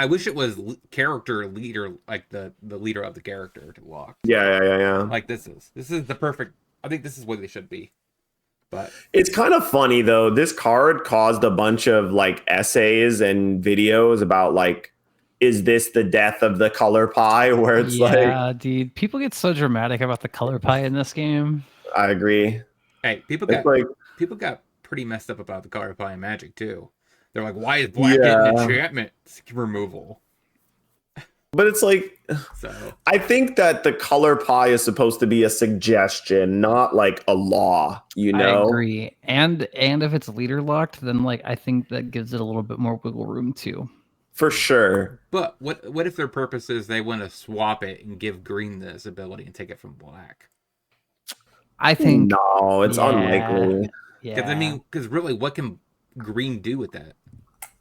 I wish it was character leader, like the leader of the character to lock. Yeah. Like this is the perfect. I think this is what they should be. But it's kind of funny though. This card caused a bunch of like essays and videos about like, is this the death of the color pie? Where it's dude, people get so dramatic about the color pie in this game. I agree. Hey, people got pretty messed up about the color pie in Magic too. They're like, why is black getting enchantment removal? But it's like, I think that the color pie is supposed to be a suggestion, not like a law, you know? I agree. And if it's leader locked, then like I think that gives it a little bit more wiggle room too. For sure. But what if their purpose is they want to swap it and give green this ability and take it from black? I think no, it's unlikely. Yeah. Because really, what can green do with that?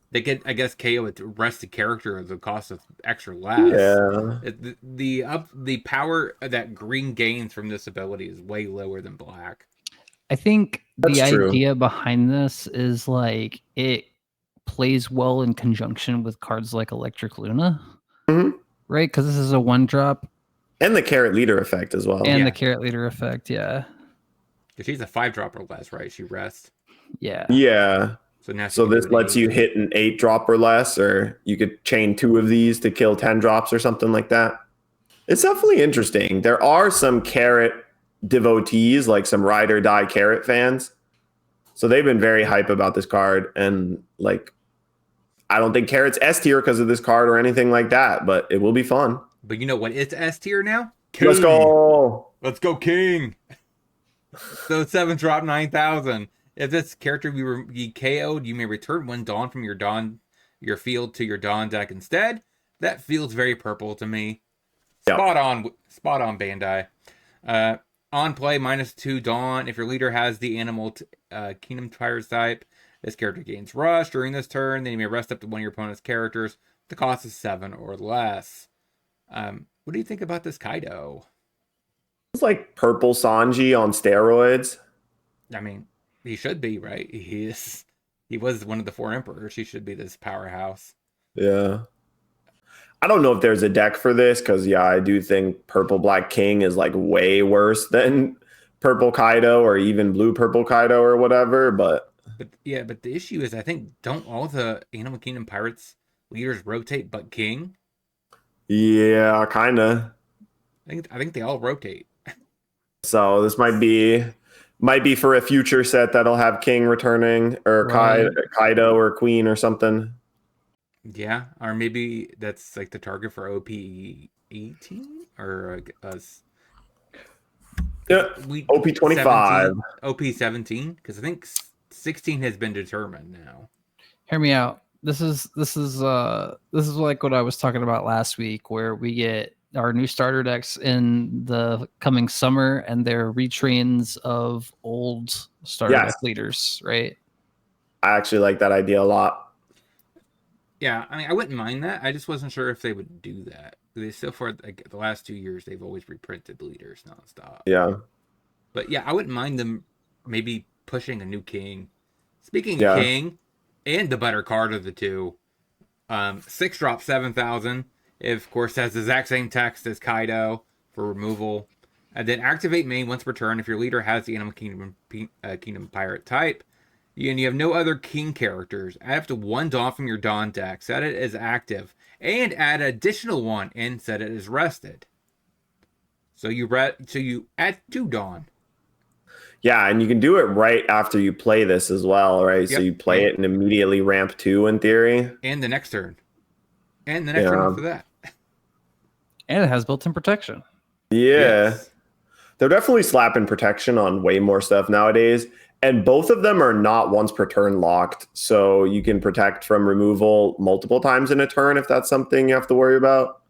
They get, I guess, KO it to rest the character at the cost of extra less. Yeah. The power that green gains from this ability is way lower than black. I think That's true. Idea behind this is like it plays well in conjunction with cards like Electric Luna, right? Because this is a 1-drop. And the carrot leader effect as well. And the carrot leader effect, yeah. Because she's a 5-drop or less, right? She rests. Yeah. So this lets you hit an 8-drop or less, or you could chain 2 of these to kill 10 drops or something like that. It's definitely interesting. There are some carrot devotees, like some ride or die carrot fans. So they've been very hype about this card. And like, I don't think carrot's S tier because of this card or anything like that, but it will be fun. But you know what? It's S tier now. King. Let's go, King. So 7-drop 9,000. If this character be KO'd, you may return 1 Dawn from your field to your Dawn deck instead. That feels very purple to me. Spot on, Bandai. On play, -2 Dawn. If your leader has the animal Kingdom Pirates type, this character gains Rush during this turn. Then you may rest up to one of your opponent's characters. The cost is 7 or less. What do you think about this Kaido? It's like purple Sanji on steroids. I mean, he should be, right? He was one of the 4 emperors. He should be this powerhouse. Yeah. I don't know if there's a deck for this because, I do think Purple Black King is like way worse than Purple Kaido or even Blue Purple Kaido or whatever. But the issue is, I think, don't all the Animal Kingdom Pirates leaders rotate but King? Yeah, kind of. I think they all rotate. So this might be for a future set that'll have King returning or Kaido or Queen or something. Yeah, or maybe that's like the target for OP 18 or us. OP 25, OP 17, because I think 16 has been determined now. Hear me out. This is like what I was talking about last week, where we get our new starter decks in the coming summer, and they're retrains of old starter deck leaders, right? I actually like that idea a lot. Yeah, I mean, I wouldn't mind that. I just wasn't sure if they would do that. They so far, like the last 2 years, they've always reprinted leaders nonstop. Yeah. But yeah, I wouldn't mind them maybe pushing a new king. Speaking of Yeah. king, and the better card of the two, 6-drop 7,000. It of course has the exact same text as Kaido for removal. And then activate main once per turn if your leader has the Animal Kingdom Pirate type. And you have no other king characters. Add up to 1 Dawn from your Dawn deck. Set it as active. And add an additional 1 and set it as rested. So you add 2 Dawn. Yeah, and you can do it right after you play this as well, right? Yep. So you play it and immediately ramp 2 in theory. And the next turn. And the next turn after that. And it has built-in protection. Yeah. Yes. They're definitely slapping protection on way more stuff nowadays. And both of them are not once per turn locked. So you can protect from removal multiple times in a turn if that's something you have to worry about.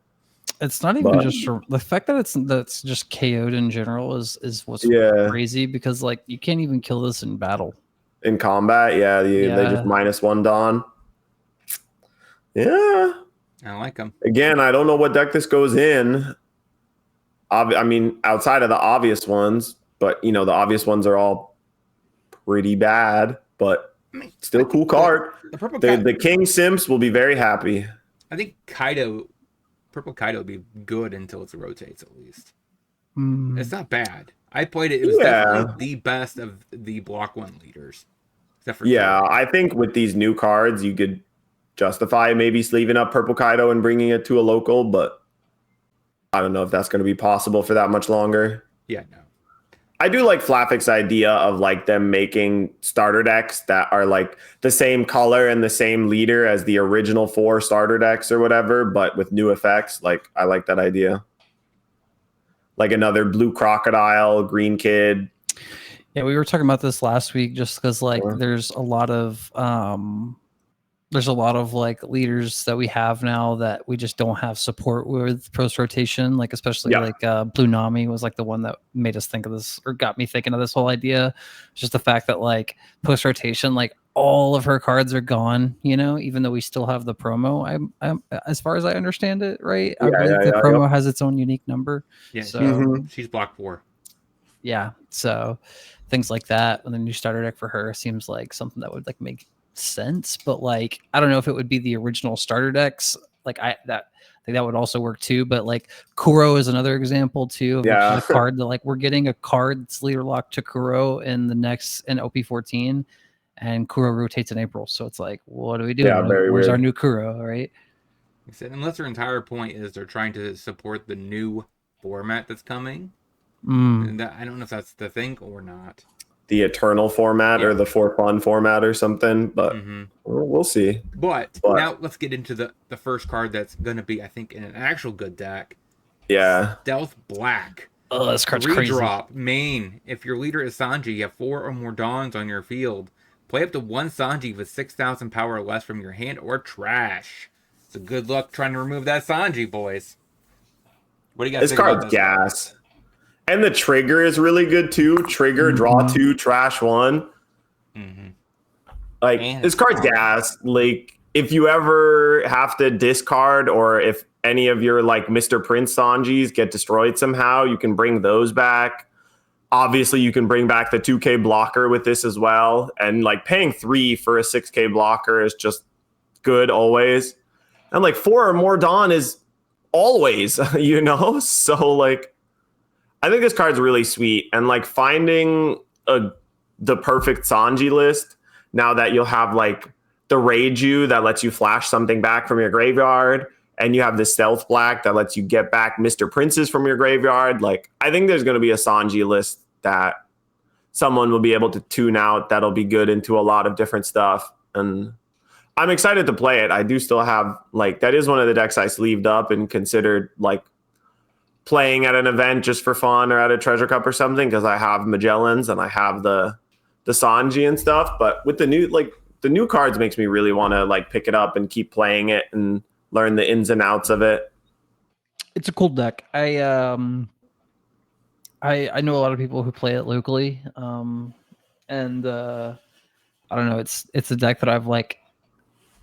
It's not even just the fact that that's just KO'd in general is what's crazy, because like you can't even kill this in battle. In combat, they just -1 Dawn. Yeah. I like them. Again, I don't know what deck this goes in. I mean, outside of the obvious ones, but the obvious ones are all pretty bad, but still cool card. The King Simps will be very happy. I think Purple Kaido would be good until it rotates at least. It's not bad. I played it. It was definitely the best of the Block 1 leaders. Except for I think with these new cards, you could justify maybe sleeving up Purple Kaido and bringing it to a local, but I don't know if that's going to be possible for that much longer. Yeah, no. I do like Flafik's idea of like them making starter decks that are like the same color and the same leader as the original 4 starter decks or whatever, but with new effects. Like, I like that idea. Like another blue crocodile, green kid. Yeah, we were talking about this last week just because like there's a lot of like leaders that we have now that we just don't have support with post rotation, like especially like Blue Nami was like the one that made us think of this, or got me thinking of this whole idea. Just the fact that like post rotation, like all of her cards are gone, even though we still have the promo. I'm as far as I understand it, right? I believe the promo has its own unique number. Yeah, so she's block 4. Yeah, so things like that, and the new starter deck for her seems like something that would like make sense, but like I don't know if it would be the original starter decks. Like I think that would also work too, but like Kuro is another example too of a card that like we're getting a card that's leader locked to Kuro in OP14, and Kuro rotates in April, so it's like, what do we do? Where's our new Kuro, right? I said, unless their entire point is they're trying to support the new format that's coming, and I don't know if that's the thing or not. The Eternal format or the For Fun format or something, but we'll see. But now let's get into the first card that's going to be, I think, in an actual good deck. Yeah. Stealth Black. Oh, this card's crazy. 3-drop, main. If your leader is Sanji, you have 4 or more Dawns on your field. Play up to 1 Sanji with 6,000 power or less from your hand or trash. So good luck trying to remove that Sanji, boys. What do you guys think about this? This card's gas. And the trigger is really good too. Trigger, draw 2, trash 1. Like, this card's gas. Like, if you ever have to discard, or if any of your like Mr. Prince Sanjis get destroyed somehow, you can bring those back. Obviously, you can bring back the 2K blocker with this as well. And like paying 3 for a 6K blocker is just good always. And like 4 or more Dawn is always, So like, I think this card's really sweet, and like finding the perfect Sanji list now that you'll have like the Reiju that lets you flash something back from your graveyard, and you have the Stealth Black that lets you get back Mr. Princes from your graveyard. Like, I think there's going to be a Sanji list that someone will be able to tune out that'll be good into a lot of different stuff, and I'm excited to play it. I do still have like, that is one of the decks I sleeved up and considered like playing at an event just for fun or at a Treasure Cup or something, because I have Magellans and I have the Sanji and stuff. But with the new cards makes me really want to like pick it up and keep playing it and learn the ins and outs of it. It's a cool deck. I know a lot of people who play it locally, and I don't know. It's a deck that I've like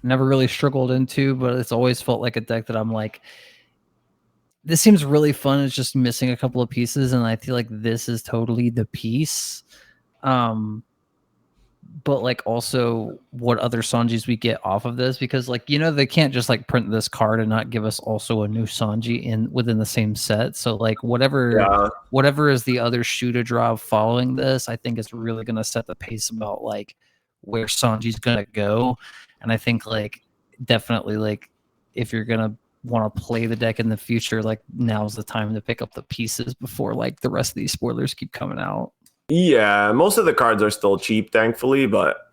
never really struggled into, but it's always felt like a deck that I'm like, this seems really fun. It's just missing a couple of pieces, and I feel like this is totally the piece. But like also what other Sanjis we get off of this, because like, you know, they can't just like print this card and not give us also a new Sanji within the same set. So like whatever is the other shoe to drop following this, I think is really going to set the pace about like where Sanji's going to go. And I think like definitely like if you're going to want to play the deck in the future, like now's the time to pick up the pieces before like the rest of these spoilers keep coming out. Yeah, most of the cards are still cheap, thankfully, but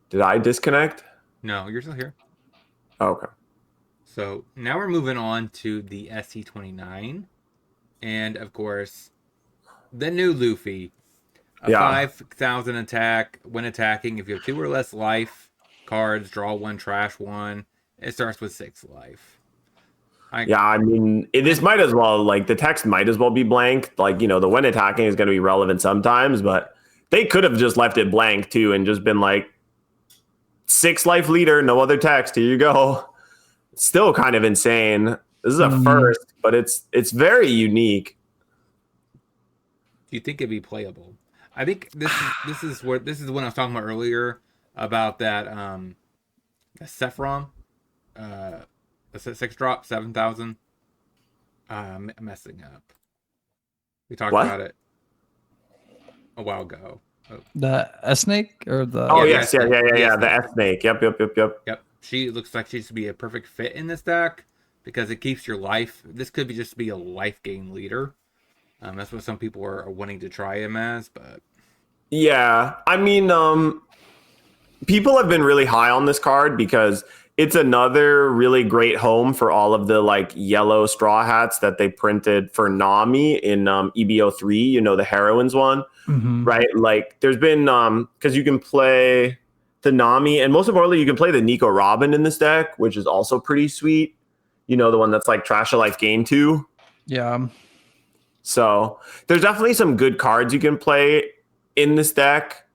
did I disconnect? No, you're still here. Okay. So now we're moving on to the ST29. And of course, the new Luffy. 5,000 attack. When attacking, if you have 2 or less life cards, draw 1, trash 1. It starts with 6 life. I mean, this might as well, like, the text might as well be blank. Like, you know, the when attacking is going to be relevant sometimes, but they could have just left it blank, too, and just been like, 6 life leader, no other text, here you go. It's still kind of insane. This is a first, but it's very unique. Do you think it'd be playable? I think this is what I was talking about earlier about that Sephirom. The 6-drop, 7,000. Messing up. We talked about it a while ago. The S-Snake or the... Oh, yes. Yeah. The S-Snake. Yep. She looks like she's to be a perfect fit in this deck because it keeps your life. This could just be a life gain leader. That's what some people are wanting to try him as, but... Yeah. I mean, people have been really high on this card because... it's another really great home for all of the like yellow straw hats that they printed for Nami in EBO3, you know, the heroines one, right? Like there's been, because you can play the Nami and most importantly, you can play the Nico Robin in this deck, which is also pretty sweet. You know, the one that's like trash a life gain 2. Yeah. So there's definitely some good cards you can play in this deck.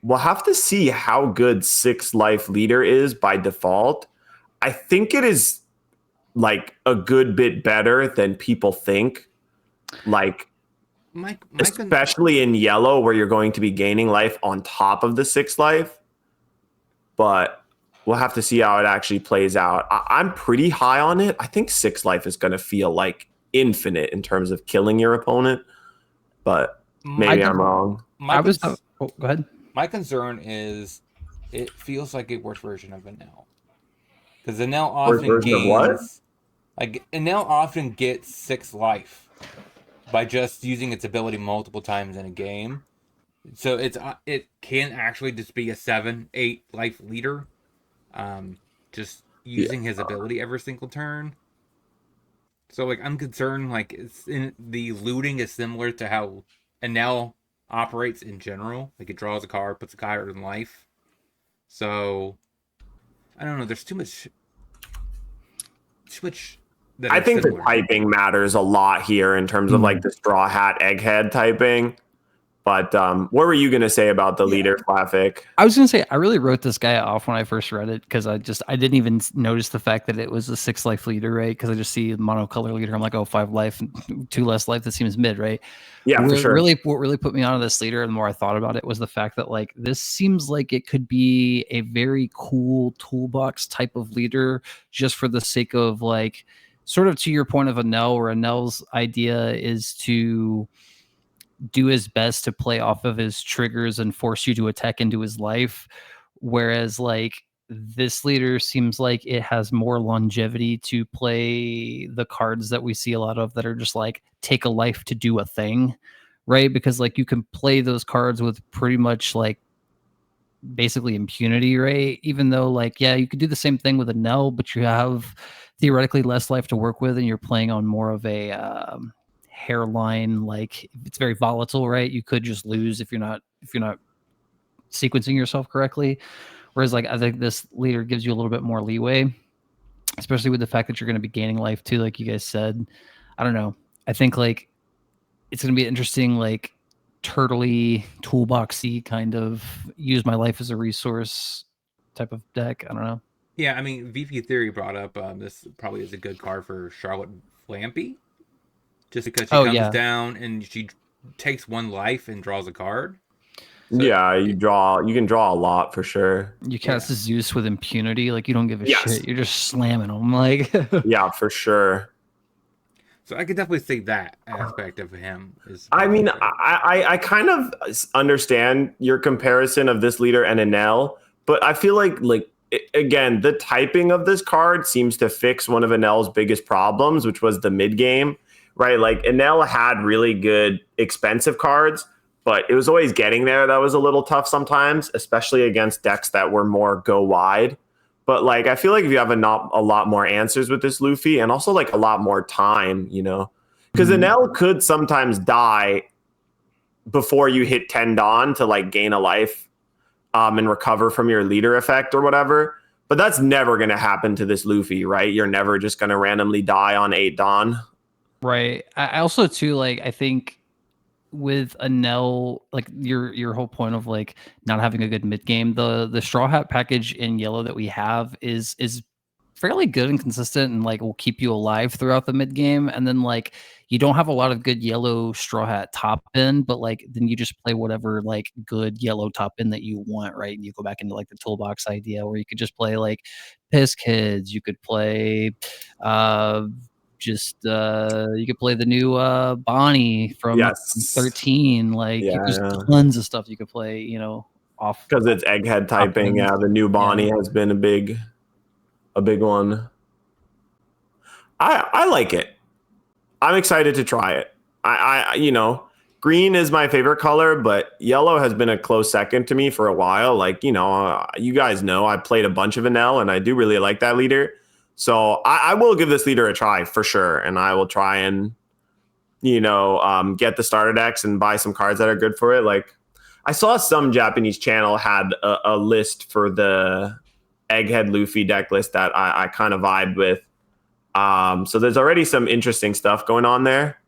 We'll have to see how good 6 life leader is by default. I think it is like a good bit better than people think. Like, especially in yellow where you're going to be gaining life on top of the 6 life. But we'll have to see how it actually plays out. I'm pretty high on it. I think 6 life is going to feel like infinite in terms of killing your opponent. But maybe I'm wrong. Go ahead. My concern is it feels like a worse version of Enel. Because Enel often gets 6 life by just using its ability multiple times in a game. So it can actually just be a 7-8 life leader. Just using his ability every single turn. So like I'm concerned like the looting is similar to how Enel operates in general. Like it draws a card, puts a card in life. So I don't know. There's too much. I think the typing matters a lot here in terms of like the straw hat egghead typing. But what were you going to say about the leader, Classic? I was going to say, I really wrote this guy off when I first read it because I didn't even notice the fact that it was a 6 life leader, right? Because I just see monocolor leader. I'm like, oh, 5 life, 2 less life. That seems mid, right? Yeah, for sure. What really put me onto this leader, and the more I thought about it, was the fact that like this seems like it could be a very cool toolbox type of leader just for the sake of like, sort of to your point of Enel, where Enel's idea is to do his best to play off of his triggers and force you to attack into his life. Whereas like this leader seems like it has more longevity to play the cards that we see a lot of that are just like take a life to do a thing, right? Because like you can play those cards with pretty much like basically impunity, right? Even though like, yeah, you could do the same thing with a Enel, but you have theoretically less life to work with and you're playing on more of a hairline, like it's very volatile, right? You could just lose if you're not sequencing yourself correctly. Whereas like I think this leader gives you a little bit more leeway, especially with the fact that you're going to be gaining life too, like you guys said. I don't know. I think like it's going to be interesting, like turtley, toolboxy kind of use my life as a resource type of deck. I don't know. Yeah, I mean, VP Theory brought up this probably is a good card for Charlotte Flampy, just because she comes down and she takes 1 life and draws a card. So, yeah, you can draw a lot for sure. You cast Zeus with impunity, like you don't give a shit. You're just slamming them, like yeah, for sure. So I could definitely see that aspect of him. I mean, I kind of understand your comparison of this leader and Enel, but I feel like again, the typing of this card seems to fix one of Enel's biggest problems, which was the mid game, right? Like Enel had really good expensive cards, but it was always getting there that was a little tough sometimes, especially against decks that were more go wide. But like, I feel like if you have a lot more answers with this Luffy, and also like a lot more time, you know, because Enel could sometimes die before you hit 10 Dawn to like gain a life and recover from your leader effect or whatever. But that's never going to happen to this Luffy, right? You're never just going to randomly die on 8 Dawn. Right. I also too, like, I think with Enel, like your whole point of like not having a good mid game, the Straw Hat package in yellow that we have is fairly good and consistent, and like will keep you alive throughout the mid game. And then like you don't have a lot of good yellow Straw Hat top end, but like then you just play whatever like good yellow top end that you want, right? And you go back into like the toolbox idea where you could just play like Piss Kids, you could play you could play the new Bonnie from 13. Like there's tons of stuff you could play, you know, off because it's egghead typing. Yeah, the new Bonnie has been a big one. I like it. I'm excited to try it. I you know, green is my favorite color, but yellow has been a close second to me for a while. Like, you know, you guys know I played a bunch of Enel and I do really like that leader. So I will give this leader a try for sure. And I will try and, you know, get the starter decks and buy some cards that are good for it. Like I saw some Japanese channel had a list for the Egghead Luffy deck list that I kind of vibed with. So there's already some interesting stuff going on there.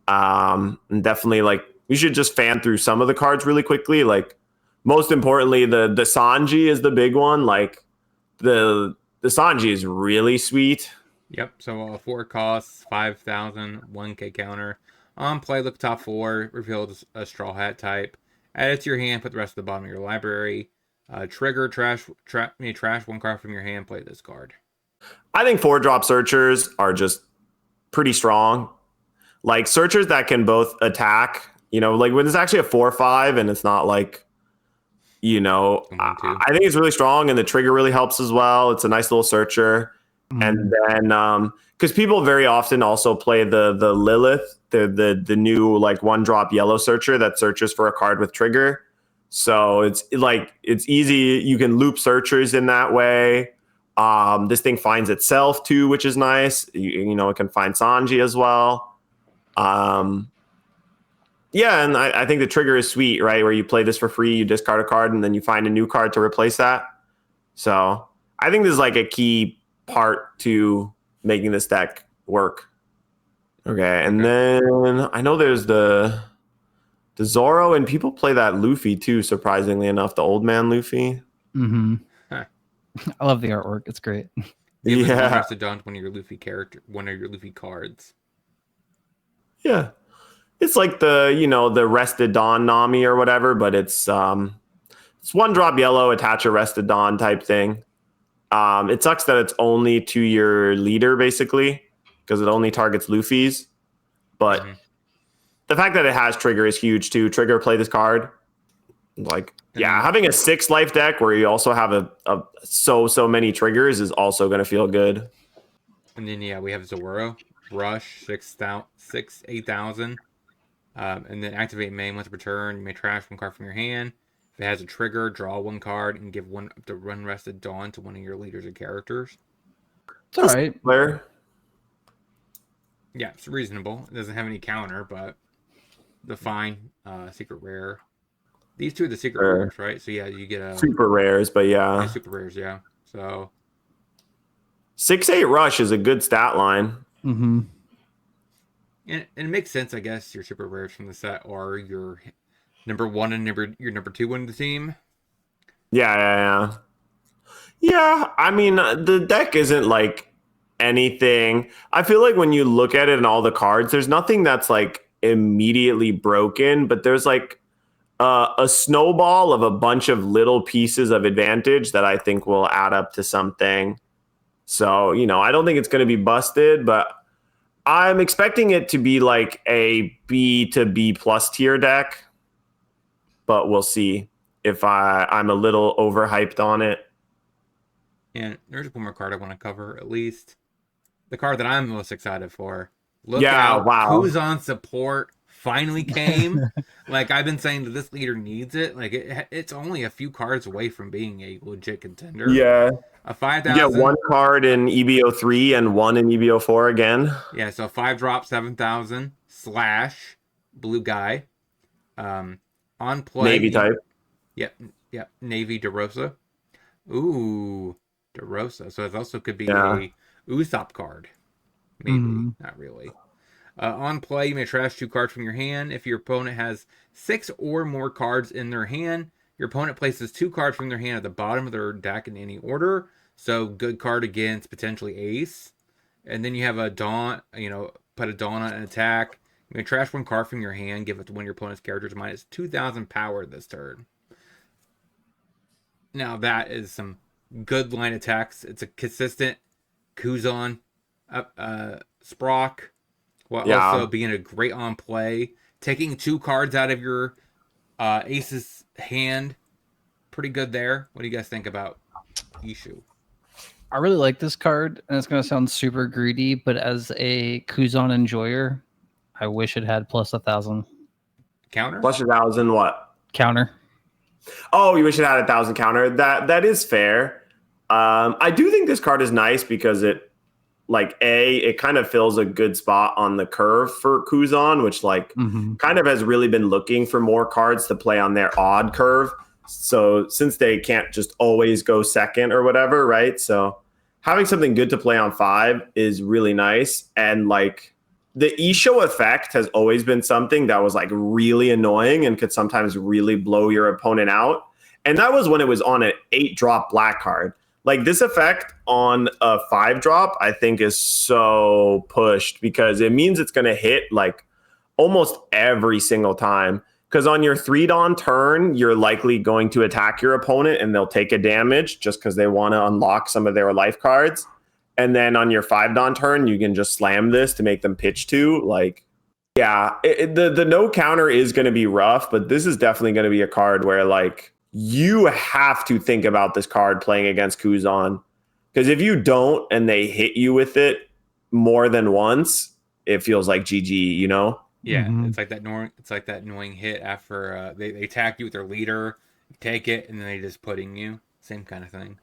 And definitely like we should just fan through some of the cards really quickly. Like most importantly, the Sanji is the big one. Like the Sanji is really sweet. Yep. So 4 costs, 5,000, 1K counter. On play, look top 4, reveal a Straw Hat type. Add it to your hand, put the rest at the bottom of your library. Trigger, trash 1 card from your hand, play this card. I think 4-drop searchers are just pretty strong. Like searchers that can both attack, you know, like when it's actually a 4/5 and it's not like, you know, I think it's really strong, and the trigger really helps as well. It's a nice little searcher. And then because people very often also play the Lilith, the new like 1-drop yellow searcher that searches for a card with trigger. So it's like it's easy. You can loop searchers in that way. This thing finds itself too, which is nice. You know, it can find Sanji as well. Yeah, and I think the trigger is sweet, right? Where you play this for free, you discard a card, and then you find a new card to replace that. So I think this is like a key part to making this deck work. Okay, and then I know there's the Zoro, and people play that Luffy too, surprisingly enough, the old man Luffy. Mm-hmm. I love the artwork. It's great. Yeah. One of your Luffy cards. Yeah. It's like the, you know, the Rested Dawn Nami or whatever, but it's 1-drop yellow, attach a Rested Dawn type thing. It sucks that it's only to your leader, basically, because it only targets Luffy's. But the fact that it has trigger is huge, too. Trigger, play this card. Like, yeah, having a 6-life deck where you also have so many triggers is also going to feel good. And then, yeah, we have Zoro. Rush, 8,000. And then activate main once per turn. You may trash 1 card from your hand. If it has a trigger, draw 1 card and give 1 up to run Rested Dawn to one of your leaders or characters. It's all right. Player. Yeah, it's reasonable. It doesn't have any counter, but the fine secret rare. These two are the secret rares, right? So yeah, you get a super rares, but yeah, super rares, yeah. So 6/8 rush is a good stat line. Mm-hmm. And it makes sense, I guess. Your super rares from the set are your number one and your number two in the team. Yeah. Yeah, I mean, the deck isn't like anything. I feel like when you look at it and all the cards, there's nothing that's like immediately broken, but there's like a snowball of a bunch of little pieces of advantage that I think will add up to something. So, I don't think it's going to be busted, but I'm expecting it to be like a B to B plus tier deck, but we'll see if I'm a little overhyped on it. And there's one more card I want to cover, at least. The card that I'm most excited for. Look Yeah, out. wow. Who's on support finally came. Like, I've been saying that this leader needs it. Like, it's only a few cards away from being a legit contender. Yeah. A 5,000. You get one card in EBO 3 and one in EBO 4 again. Yeah, so 5-drop 7,000 / blue guy. On play. Navy type. Yep. Navy DeRosa. Ooh, DeRosa. So it also could be a Usopp card. Maybe. Not really. On play, you may trash 2 cards from your hand. If your opponent has 6 or more cards in their hand, your opponent places 2 cards from their hand at the bottom of their deck in any order. So good card against potentially ace. And then you have a Dawn, put a Dawn on an attack. You may trash 1 card from your hand, give it to one of your opponent's characters minus 2,000 power this turn. Now that is some good line attacks. It's a consistent Kuzan Sprock, while also being a great on play. Taking 2 cards out of your ace's hand. Pretty good there. What do you guys think about Ishu? I really like this card, and it's going to sound super greedy, but as a Kuzan enjoyer, I wish it had plus 1,000. Counter? Plus 1,000 what? Counter. Oh, you wish it had 1,000 counter. That is fair. I do think this card is nice because it kind of fills a good spot on the curve for Kuzan, which kind of has really been looking for more cards to play on their odd curve. So since they can't just always go second or whatever, right? So having something good to play on 5 is really nice. And the Isho effect has always been something that was really annoying and could sometimes really blow your opponent out. And that was when it was on an 8-drop black card. This effect on a 5-drop, I think, is so pushed because it means it's going to hit almost every single time. Because on your 3-Dawn turn, you're likely going to attack your opponent and they'll take a damage just because they want to unlock some of their life cards. And then on your 5-Dawn turn, you can just slam this to make them pitch 2. The no counter is going to be rough, but this is definitely going to be a card where you have to think about this card playing against Kuzan. Because if you don't and they hit you with it more than once, it feels like GG, Yeah, it's like that annoying hit after they attack you with their leader, you take it, and then they just pudding you. Same kind of thing.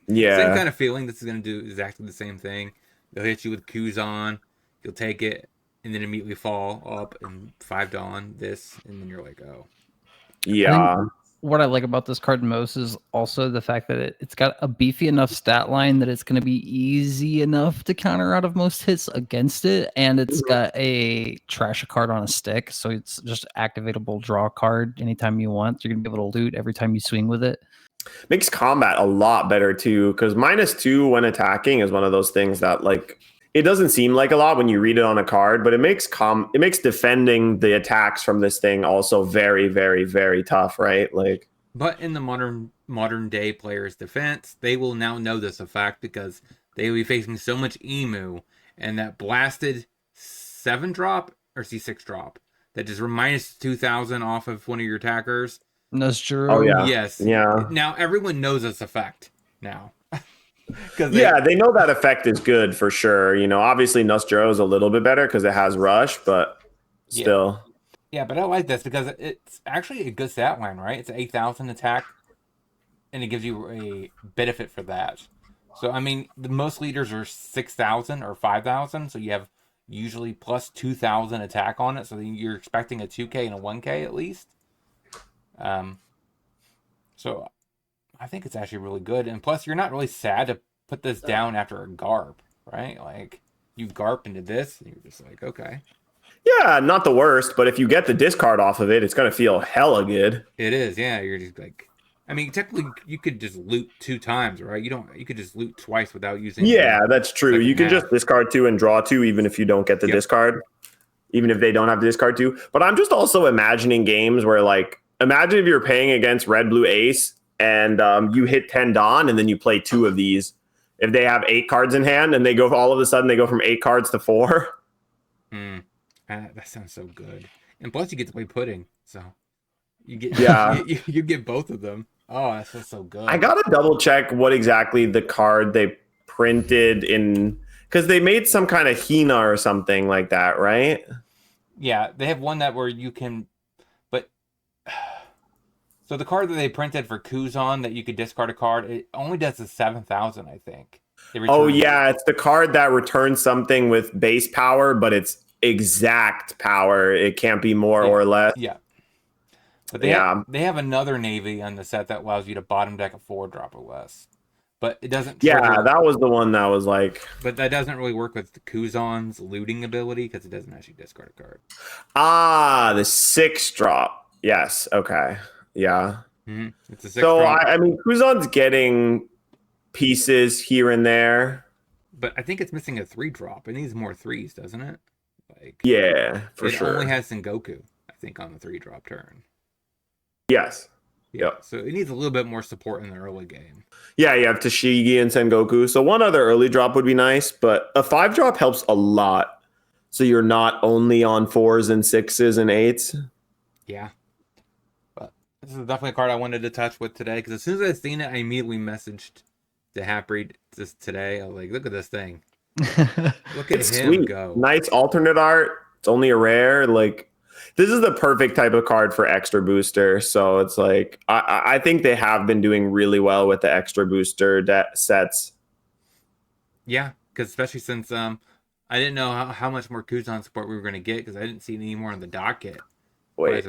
Yeah. Same kind of feeling. This is going to do exactly the same thing. They'll hit you with Kuzan, you'll take it, and then immediately fall up and 5-Dawn this, and then you're like, oh. Yeah. What I like about this card most is also the fact that it's got a beefy enough stat line that it's going to be easy enough to counter out of most hits against it. And it's got a trash a card on a stick. So it's just activatable draw card anytime you want. You're going to be able to loot every time you swing with it. Makes combat a lot better too, because -2 when attacking is one of those things that it doesn't seem like a lot when you read it on a card, but it makes defending the attacks from this thing also very, very, very tough, right? But in the modern day player's defense, they will now know this effect because they will be facing so much emu, and that blasted 7-drop or C6-drop that just -2,000 off of one of your attackers. That's true. Oh yeah. Yes. Yeah. Now everyone knows this effect now. They know that effect is good for sure. Obviously Nostro is a little bit better because it has rush, but still. Yeah, but I like this because it's actually a good stat line, right? It's an 8,000 attack, and it gives you a benefit for that. So, I mean, the most leaders are 6,000 or 5,000, so you have usually plus 2,000 attack on it, so you're expecting a 2K and a 1K at least. So I think it's actually really good, and plus you're not really sad to put this down after a garp, right? You garp into this, and you're just like, okay. Yeah, not the worst, but if you get the discard off of it, it's gonna feel hella good. It is, yeah. You're just like, I mean, technically, you could just loot 2 times, right? You could just loot twice without using. Yeah, that's true. second You can half. just discard 2 and draw 2, even if you don't get the discard, even if they don't have the discard 2. But I'm just also imagining games where, like, imagine if you're playing against red, blue, ace, and you hit 10 Dawn, and then you play 2 of these. If they have 8 cards in hand, and they go all of a sudden they go from 8 cards to 4. That sounds so good. And plus, you get to play pudding, so you get you get both of them. Oh, that feels so good. I gotta double check what exactly the card they printed in, because they made some kind of Hina or something like that, right? Yeah, they have one that where you can, but so the card that they printed for Kuzan that you could discard a card, it only does the 7,000, I think. Oh yeah, it's the card that returns something with base power, but it's exact power. It can't be more or less. Yeah. But they have another Navy on the set that allows you to bottom deck a 4-drop or less. But it doesn't trigger. Yeah, that was the one that was like... But that doesn't really work with the Kuzan's looting ability because it doesn't actually discard a card. Ah, the 6-drop. Yes, okay. Yeah. Mm-hmm. It's a 6-drop. So, I mean, Kuzan's getting pieces here and there. But I think it's missing a 3-drop. It needs more 3s, doesn't it? Like, yeah, for sure. It only has Sengoku, I think, on the 3-drop turn. Yes. Yeah. Yep. So it needs a little bit more support in the early game. Yeah, you have Tashigi and Sengoku. So one other early drop would be nice, but a 5-drop helps a lot. So you're not only on 4s and 6s and 8s. Yeah. But this is definitely a card I wanted to touch with today, because as soon as I seen it, I immediately messaged DatHalfbreed just today. I was like, look at this thing. Look at him sweet. Go. Nice alternate art. It's only a rare. Like, this is the perfect type of card for extra booster. So it's like, I think they have been doing really well with the extra booster sets. Yeah, because especially since I didn't know how much more Kuzan support we were going to get, because I didn't see any more on the docket. Wait,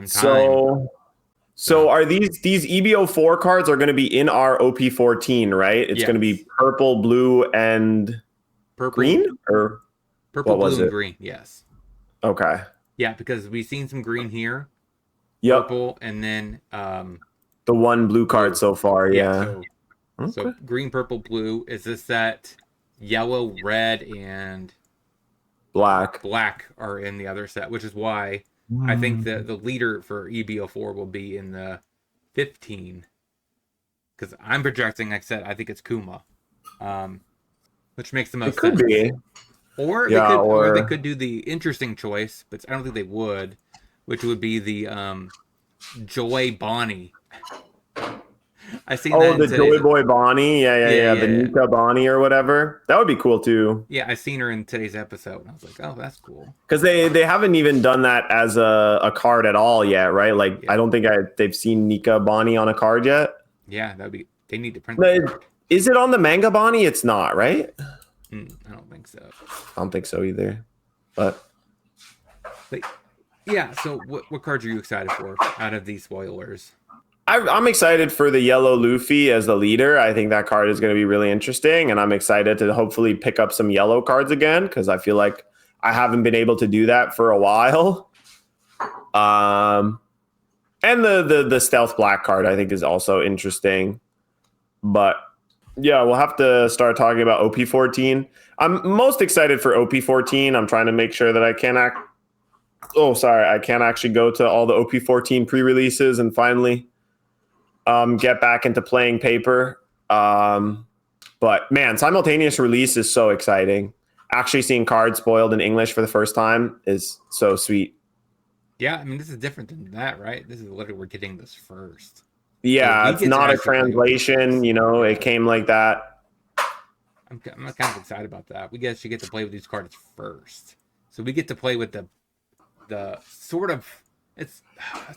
so are these EBO4 cards are going to be in our OP14, right? It's going to be purple, blue, and green? Or purple, blue, and green, yes. Okay. Yeah, because we've seen some green here. Yep. Purple, and then the one blue card so far, yeah. So green, purple, blue. Is this that yellow, red, and black are in the other set, which is why I think the leader for EBO4 will be in the 15. Because I'm projecting, like I said, I think it's Kuma. Which makes the most sense. It could be. Or they could do the interesting choice, but I don't think they would, which would be the Joy Bonnie. I seen that. The Joy Boy Bonnie, yeah. The Nika Bonnie or whatever. That would be cool too. Yeah, I seen her in today's episode, and I was like, oh, that's cool. Because they haven't even done that as a card at all yet, right? Like, I don't think they've seen Nika Bonnie on a card yet. Yeah, they need to print that. Is it on the manga Bonnie? It's not, right? I don't think so. I don't think so either. But yeah, so what cards are you excited for out of these spoilers? I'm excited for the yellow Luffy as the leader. I think that card is going to be really interesting, and I'm excited to hopefully pick up some yellow cards again, because I feel like I haven't been able to do that for a while. And the stealth black card I think is also interesting. But yeah, we'll have to start talking about OP14. I'm most excited for OP14. I'm trying to make sure that I can't actually go to all the OP14 pre-releases and finally get back into playing paper. But man, simultaneous release is so exciting. Actually seeing cards spoiled in English for the first time is so sweet. Yeah, I mean, this is different than that, right? This is literally, we're getting this first. Yeah, it's not a translation, it came like that. I'm kind of excited about that. We should get to play with these cards first. So we get to play with the sort of, it's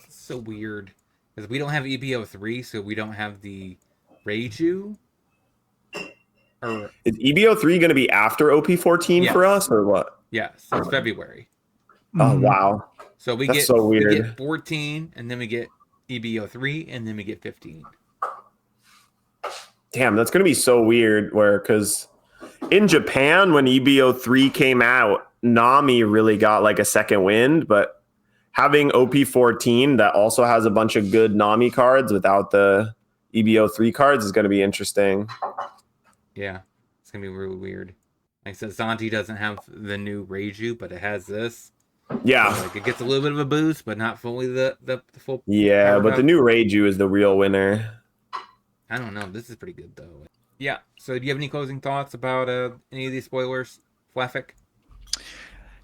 so weird. Because we don't have EBO3, so we don't have the Reiju. Is EBO3 going to be after OP14 for us, or what? Yes, it's February. Oh, wow. So we get 14, and then we get EBO3, and then we get 15. Damn, that's going to be so weird, because in Japan, when EBO3 came out, Nami really got like a second wind, but having OP14 that also has a bunch of good Nami cards without the EBO3 cards is going to be interesting. Yeah, it's going to be really weird. Like I said, Santi doesn't have the new Reiju, but it has this. Yeah. So, like, it gets a little bit of a boost, but not fully the full. Yeah, but the new Reiju is the real winner. I don't know. This is pretty good, though. Yeah. So, do you have any closing thoughts about any of these spoilers, Flaffic?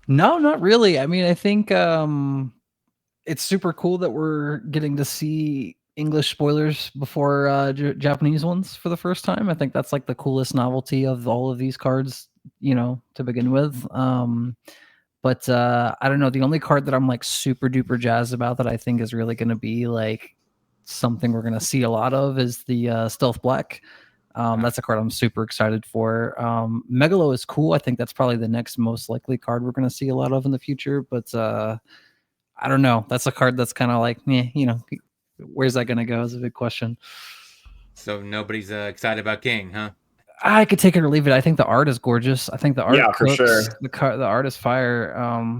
No, not really. I mean, I think it's super cool that we're getting to see English spoilers before Japanese ones for the first time. I think that's like the coolest novelty of all of these cards, to begin with. But I don't know. The only card that I'm like super duper jazzed about that I think is really going to be like something we're going to see a lot of is the Stealth Black. That's a card I'm super excited for. Megalo is cool. I think that's probably the next most likely card we're going to see a lot of in the future. But I don't know. That's a card that's kind of like, where's that going to go is a big question. So nobody's excited about King, huh? I could take it or leave it. I think the art is gorgeous. I think the art for sure. The art is fire.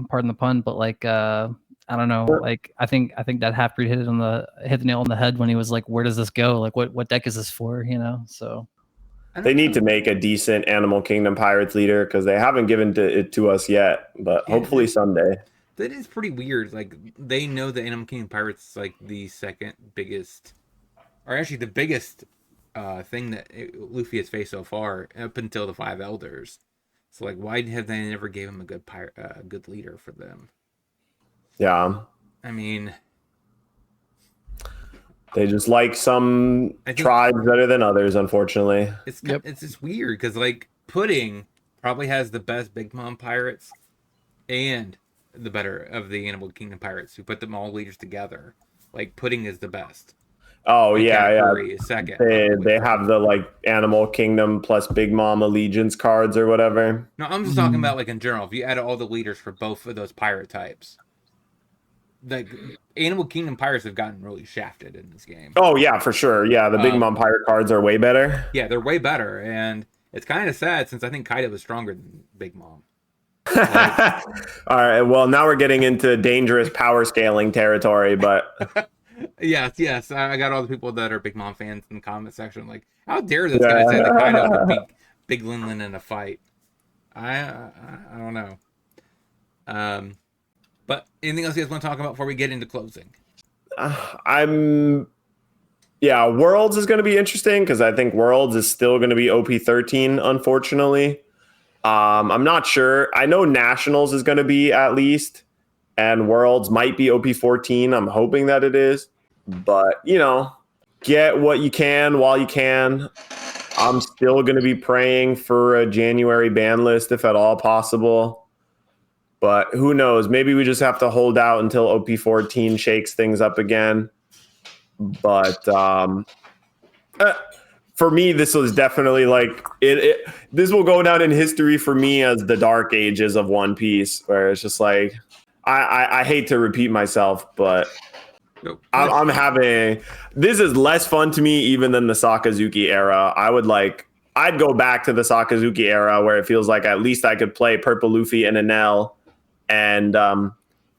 Pardon the pun, but like I don't know. Like I think that Halfbreed hit the nail on the head when he was like, "Where does this go? Like what deck is this for?" So they need to make a decent Animal Kingdom Pirates leader because they haven't given it to us yet, but hopefully someday. That is pretty weird. Like they know the Animal Kingdom Pirates is like the second biggest, or actually the biggest thing that Luffy has faced so far up until the Five Elders. So like, why have they never gave him a good leader for them? Yeah, I mean, they just like some tribes better than others. Unfortunately, it's just weird because like Pudding probably has the best Big Mom pirates and the better of the Animal Kingdom pirates. Who put them all leaders together. Like Pudding is the best. Oh yeah. Is second. They have the like Animal Kingdom plus Big Mom allegiance cards or whatever. No, I'm just talking about like in general. If you add all the leaders for both of those pirate types, like Animal Kingdom pirates have gotten really shafted in this game. Oh yeah, for sure. Yeah, the Big Mom pirate cards are way better. Yeah, they're way better, and it's kind of sad since I think Kaido was stronger than Big Mom. Like, all right. Well, now we're getting into dangerous power scaling territory, but. Yes. I got all the people that are Big Mom fans in the comment section. Like, how dare this guy say that Kaido could beat Big Linlin in a fight? I don't know. But anything else you guys want to talk about before we get into closing? Worlds is going to be interesting because I think Worlds is still going to be OP13, unfortunately. I'm not sure. I know Nationals is going to be at least. And Worlds might be OP14. I'm hoping that it is. But, get what you can while you can. I'm still going to be praying for a January ban list if at all possible. But who knows? Maybe we just have to hold out until OP14 shakes things up again. But for me, this was definitely like this will go down in history for me as the dark ages of One Piece, where it's just like, I hate to repeat myself, but I'm having this is less fun to me even than the Sakazuki era. I'd go back to the Sakazuki era where it feels like at least I could play Purple Luffy and Enel and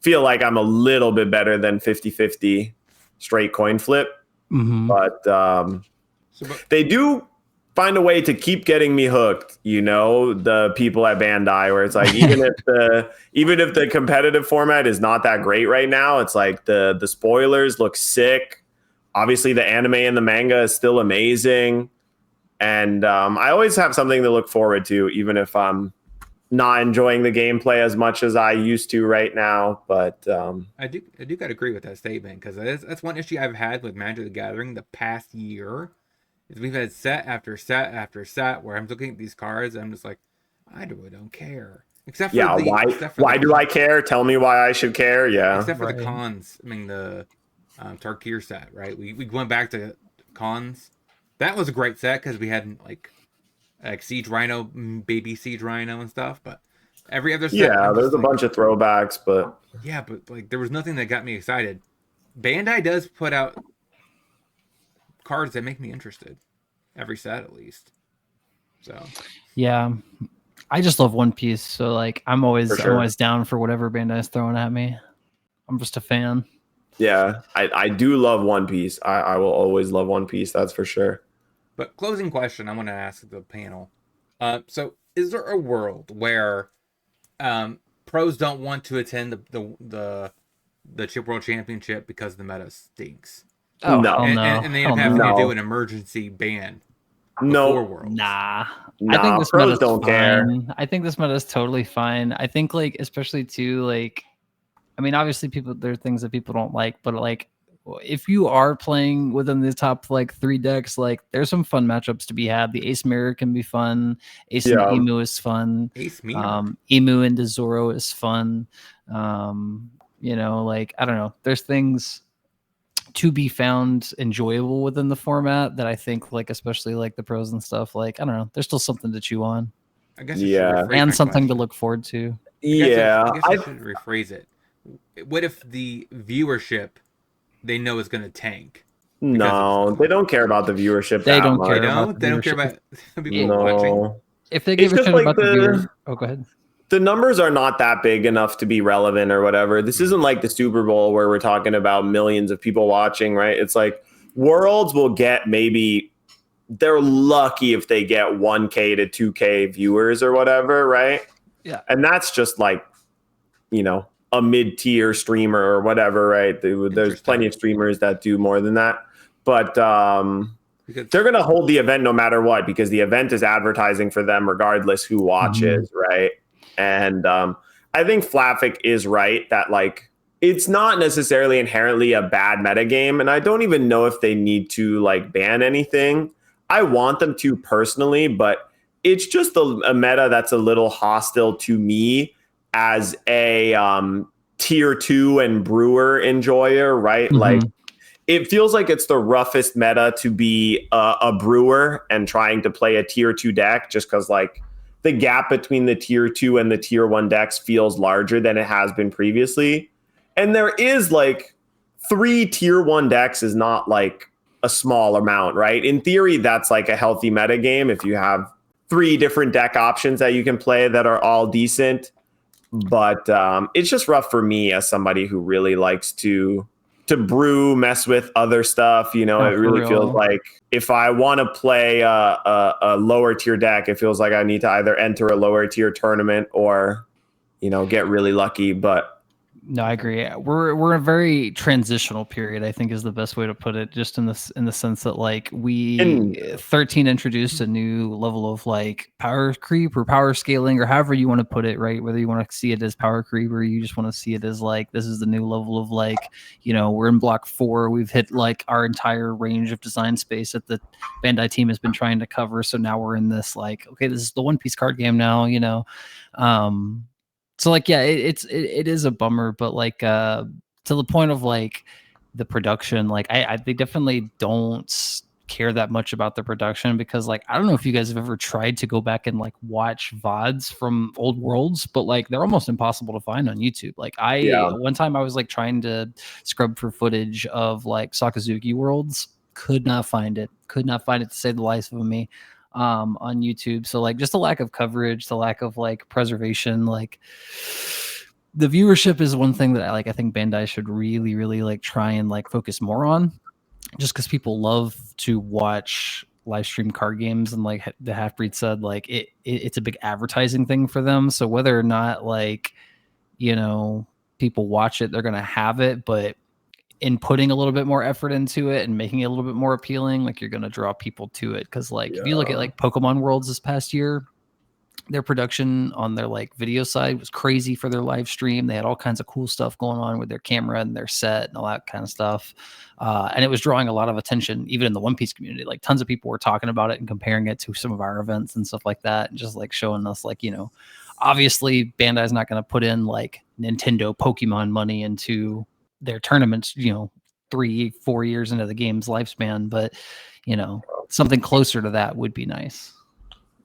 feel like I'm a little bit better than 50-50 straight coin flip. Mm-hmm. But they do find a way to keep getting me hooked, the people at Bandai, where it's like even if the competitive format is not that great right now, it's like the spoilers look sick. Obviously the anime and the manga is still amazing. And I always have something to look forward to, even if I'm not enjoying the gameplay as much as I used to right now. But I do gotta agree with that statement, because that's one issue I've had with Magic the Gathering the past year. Is we've had set after set after set where I'm looking at these cards and I'm just like, I really don't care. Except for why do I care? Tell me why I should care. Yeah. Except for the cons. I mean the Tarkir set, right? We went back to cons. That was a great set because we had like Siege Rhino, baby Siege Rhino and stuff. But every other set, there's a bunch of throwbacks, but like there was nothing that got me excited. Bandai does put out cards that make me interested every set at least. So I just love One Piece, so like I'm For sure. always down for whatever Bandai's throwing at me. I'm just a fan. Yeah, I do love One Piece. I will always love One Piece. That's for sure. But closing question I want to ask the panel. So is there a world where pros don't want to attend the Chip World Championship because the meta stinks? Oh No. hell no! And they end Hell up having no. to do No. an emergency ban No. before Worlds. Nah. I Nah, think this pros meta's don't care. fine. I think this meta is totally fine. I think like especially too like I mean obviously people there are things that people don't like, but like if you are playing within the top like 3 decks, like there's some fun matchups to be had. The Ace Mirror can be fun. Ace and Yeah. Emu is fun. Ace Mirror. Emu into Zoro is fun. You know, like I don't know. There's things to be found enjoyable within the format that I think like especially like the pros and stuff, like I don't know, there's still something to chew on I guess I should Yeah. rephrase my and something to question. look forward to. Yeah. I guess I should rephrase it. What if the viewership they know is going to tank? No, they don't care about the viewership. They that don't much. care They about don't. the They don't care viewership. about people watching. No. If they give It's a just shit like about the the viewer, oh go ahead. the numbers are not that big enough to be relevant or whatever. This isn't like the Super Bowl where we're talking about millions of people watching, right? It's like Worlds will get maybe they're lucky if they get 1K to 2K viewers or whatever, right? Yeah. And that's just like, you know, a mid-tier streamer or whatever, right? There's plenty of streamers that do more than that. But they're going to hold the event no matter what because the event is advertising for them regardless who watches, right? And I think Flaffic is right that like it's not necessarily inherently a bad metagame, and I don't even know if they need to like ban anything. I want them to personally, but it's just a meta that's a little hostile to me as a tier 2 and brewer enjoyer, right? Like it feels like it's the roughest meta to be a brewer and trying to play a tier 2 deck just because like the gap between the tier 2 and the tier 1 decks feels larger than it has been previously. And there is like 3 tier 1 decks is not like a small amount, right? In theory, that's like a healthy meta game if you have 3 different deck options that you can play that are all decent. But it's just rough for me as somebody who really likes to brew, mess with other stuff. You know, it really feels like if I want to play a lower tier deck, it feels like I need to either enter a lower tier tournament or, you know, get really lucky. But no, I agree. We're in a very transitional period, I think is the best way to put it, just in the sense that like 13 introduced a new level of like power creep or power scaling or however you want to put it, right? Whether you want to see it as power creep or you just want to see it as like this is the new level of like, you know, we're in block 4, we've hit like our entire range of design space that the Bandai team has been trying to cover. So now we're in this like, okay, this is the One Piece card game now, you know. So like, yeah, it is a bummer, but like to the point of like the production, like they definitely don't care that much about the production because like I don't know if you guys have ever tried to go back and like watch VODs from old Worlds, but like they're almost impossible to find on YouTube. Like one time I was like trying to scrub for footage of like Sakazuki Worlds, could not find it to save the life of me. On YouTube. So like just the lack of coverage, the lack of like preservation, like the viewership is one thing that I think Bandai should really, really like try and like focus more on, just because people love to watch live stream card games and like the Halfbreed said, like it's a big advertising thing for them. So whether or not like, you know, people watch it, they're gonna have it, but in putting a little bit more effort into it and making it a little bit more appealing, like you're going to draw people to it. Cause like, if you look at like Pokemon Worlds this past year, their production on their like video side was crazy for their live stream. They had all kinds of cool stuff going on with their camera and their set and all that kind of stuff. And it was drawing a lot of attention, even in the One Piece community. Like tons of people were talking about it and comparing it to some of our events and stuff like that. And just like showing us like, you know, obviously Bandai's not going to put in like Nintendo Pokemon money into their tournaments, you know, 3-4 years into the game's lifespan, but you know, something closer to that would be nice.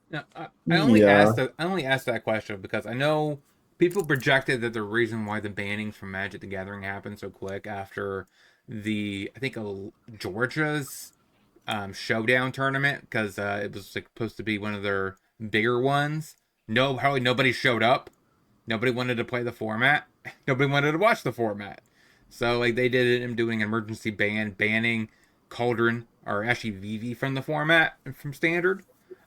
Now, I only asked that question because I know people projected that the reason why the bannings from Magic the Gathering happened so quick after I think Georgia's showdown tournament, because it was like, supposed to be one of their bigger ones, Probably nobody showed up. Nobody wanted to play the format. Nobody wanted to watch the format. So like they did it, doing an emergency banning Cauldron or actually VV from the format from standard.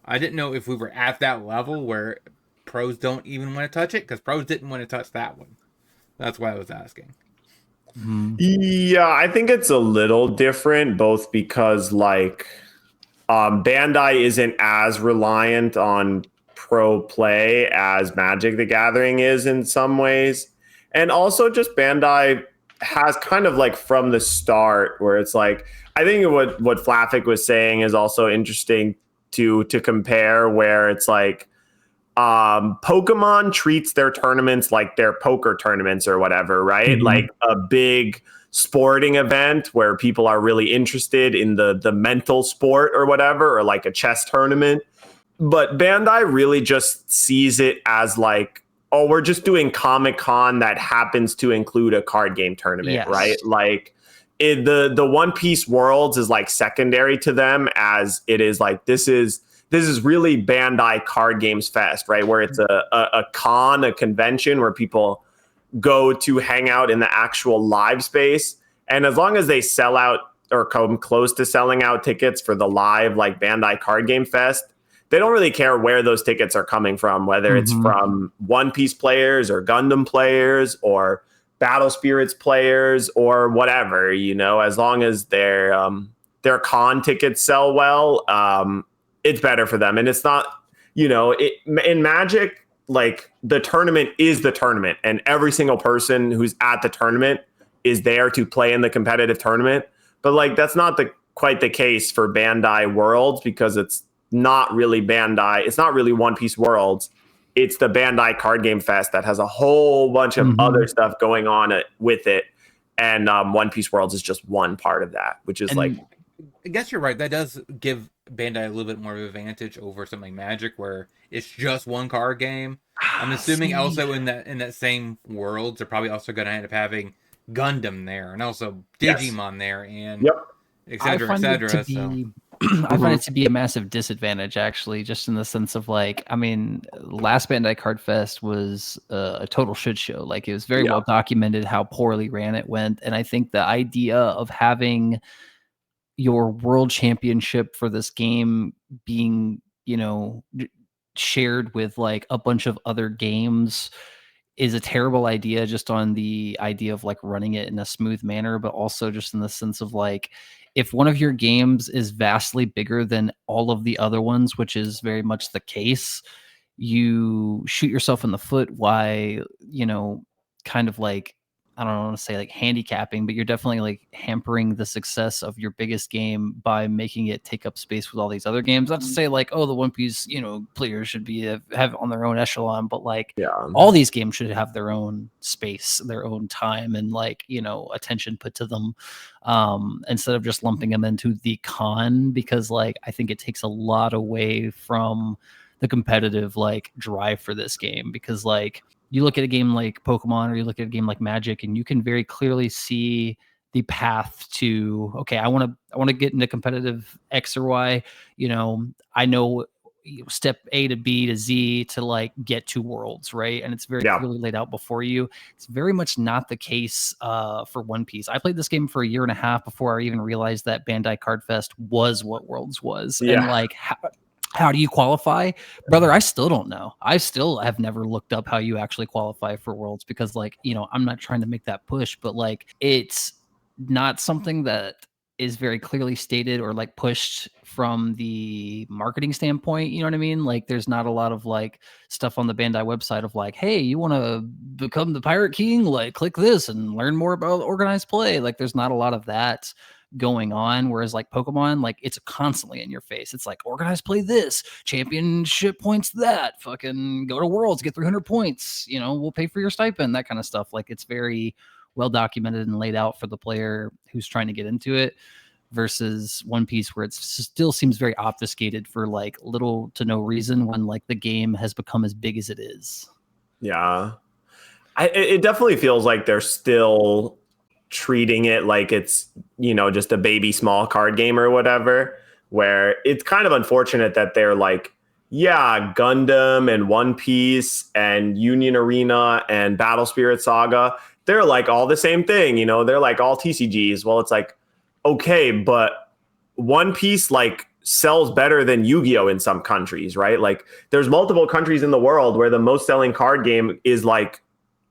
I didn't know if we were at that level where pros don't even want to touch it, because pros didn't want to touch that one. That's why I was asking. Yeah, I think it's a little different, both because like Bandai isn't as reliant on pro play as Magic the Gathering is in some ways. And also just Bandai has kind of like from the start where it's like, I think what Flaffic was saying is also interesting to compare, where it's like Pokemon treats their tournaments like their poker tournaments or whatever, right? Like a big sporting event where people are really interested in the mental sport or whatever, or like a chess tournament. But Bandai really just sees it as like, oh, we're just doing Comic-Con that happens to include a card game tournament, right? Like the One Piece Worlds is like secondary to them, as it is like this is really Bandai Card Games Fest, right? Where it's a con, a convention where people go to hang out in the actual live space. And as long as they sell out or come close to selling out tickets for the live like Bandai Card Game Fest, they don't really care where those tickets are coming from, whether it's from One Piece players or Gundam players or Battle Spirits players or whatever, as long as their con tickets sell well, it's better for them. And it's not, in Magic, like the tournament is the tournament, and every single person who's at the tournament is there to play in the competitive tournament. But like that's not quite the case for Bandai Worlds, because it's not really Bandai. It's not really One Piece Worlds. It's the Bandai Card Game Fest that has a whole bunch of other stuff going on with it. And One Piece Worlds is just one part of that, which is like, I guess you're right. That does give Bandai a little bit more of an advantage over something like Magic, where it's just one card game. I'm assuming also in that same world, they're probably also going to end up having Gundam there, and also Digimon there, and et cetera, et cetera. I find it to be a massive disadvantage, actually, just in the sense of like, I mean, last Bandai Card Fest was a total shit show. Like, it was very well documented how poorly ran it went, and I think the idea of having your world championship for this game being, shared with like a bunch of other games is a terrible idea, just on the idea of like running it in a smooth manner, but also just in the sense of like, if one of your games is vastly bigger than all of the other ones, which is very much the case, you shoot yourself in the foot. Why, kind of like, I don't want to say like handicapping, but you're definitely like hampering the success of your biggest game by making it take up space with all these other games. Not to say like, oh, the One Piece, players should have on their own echelon, but like all these games should have their own space, their own time, and like, attention put to them, instead of just lumping them into the con, because like, I think it takes a lot away from the competitive like drive for this game, because like, you look at a game like Pokemon or you look at a game like Magic, and you can very clearly see the path to, okay, I want to get into competitive X or Y. I know step A to B to Z to like get to Worlds, right? And it's very clearly laid out before you. It's very much not the case for One Piece. I played this game for a year and a half before I even realized that Bandai Card Fest was what Worlds was. And like, how do you qualify? Brother, I still don't know. I still have never looked up how you actually qualify for Worlds, because like, I'm not trying to make that push, but like, it's not something that is very clearly stated or like pushed from the marketing standpoint. You know what I mean? Like, there's not a lot of like stuff on the Bandai website of like, hey, you want to become the Pirate King? Like, click this and learn more about organized play. Like, there's not a lot of that going on, whereas like Pokemon, like, it's constantly in your face. It's like, organized play this, championship points that, fucking go to Worlds, get 300 points, we'll pay for your stipend, that kind of stuff. Like, it's very well documented and laid out for the player who's trying to get into it, versus One Piece, where it still seems very obfuscated for like little to no reason, when like the game has become as big as it is. It definitely feels like they're still treating it like it's, just a baby small card game or whatever, where it's kind of unfortunate that they're like Yeah, Gundam and One Piece and Union Arena and Battle Spirit Saga, they're like all the same thing, they're like all TCGs. Well, it's like, okay, but One Piece like sells better than Yu-Gi-Oh in some countries, right? Like there's multiple countries in the world where the most selling card game is like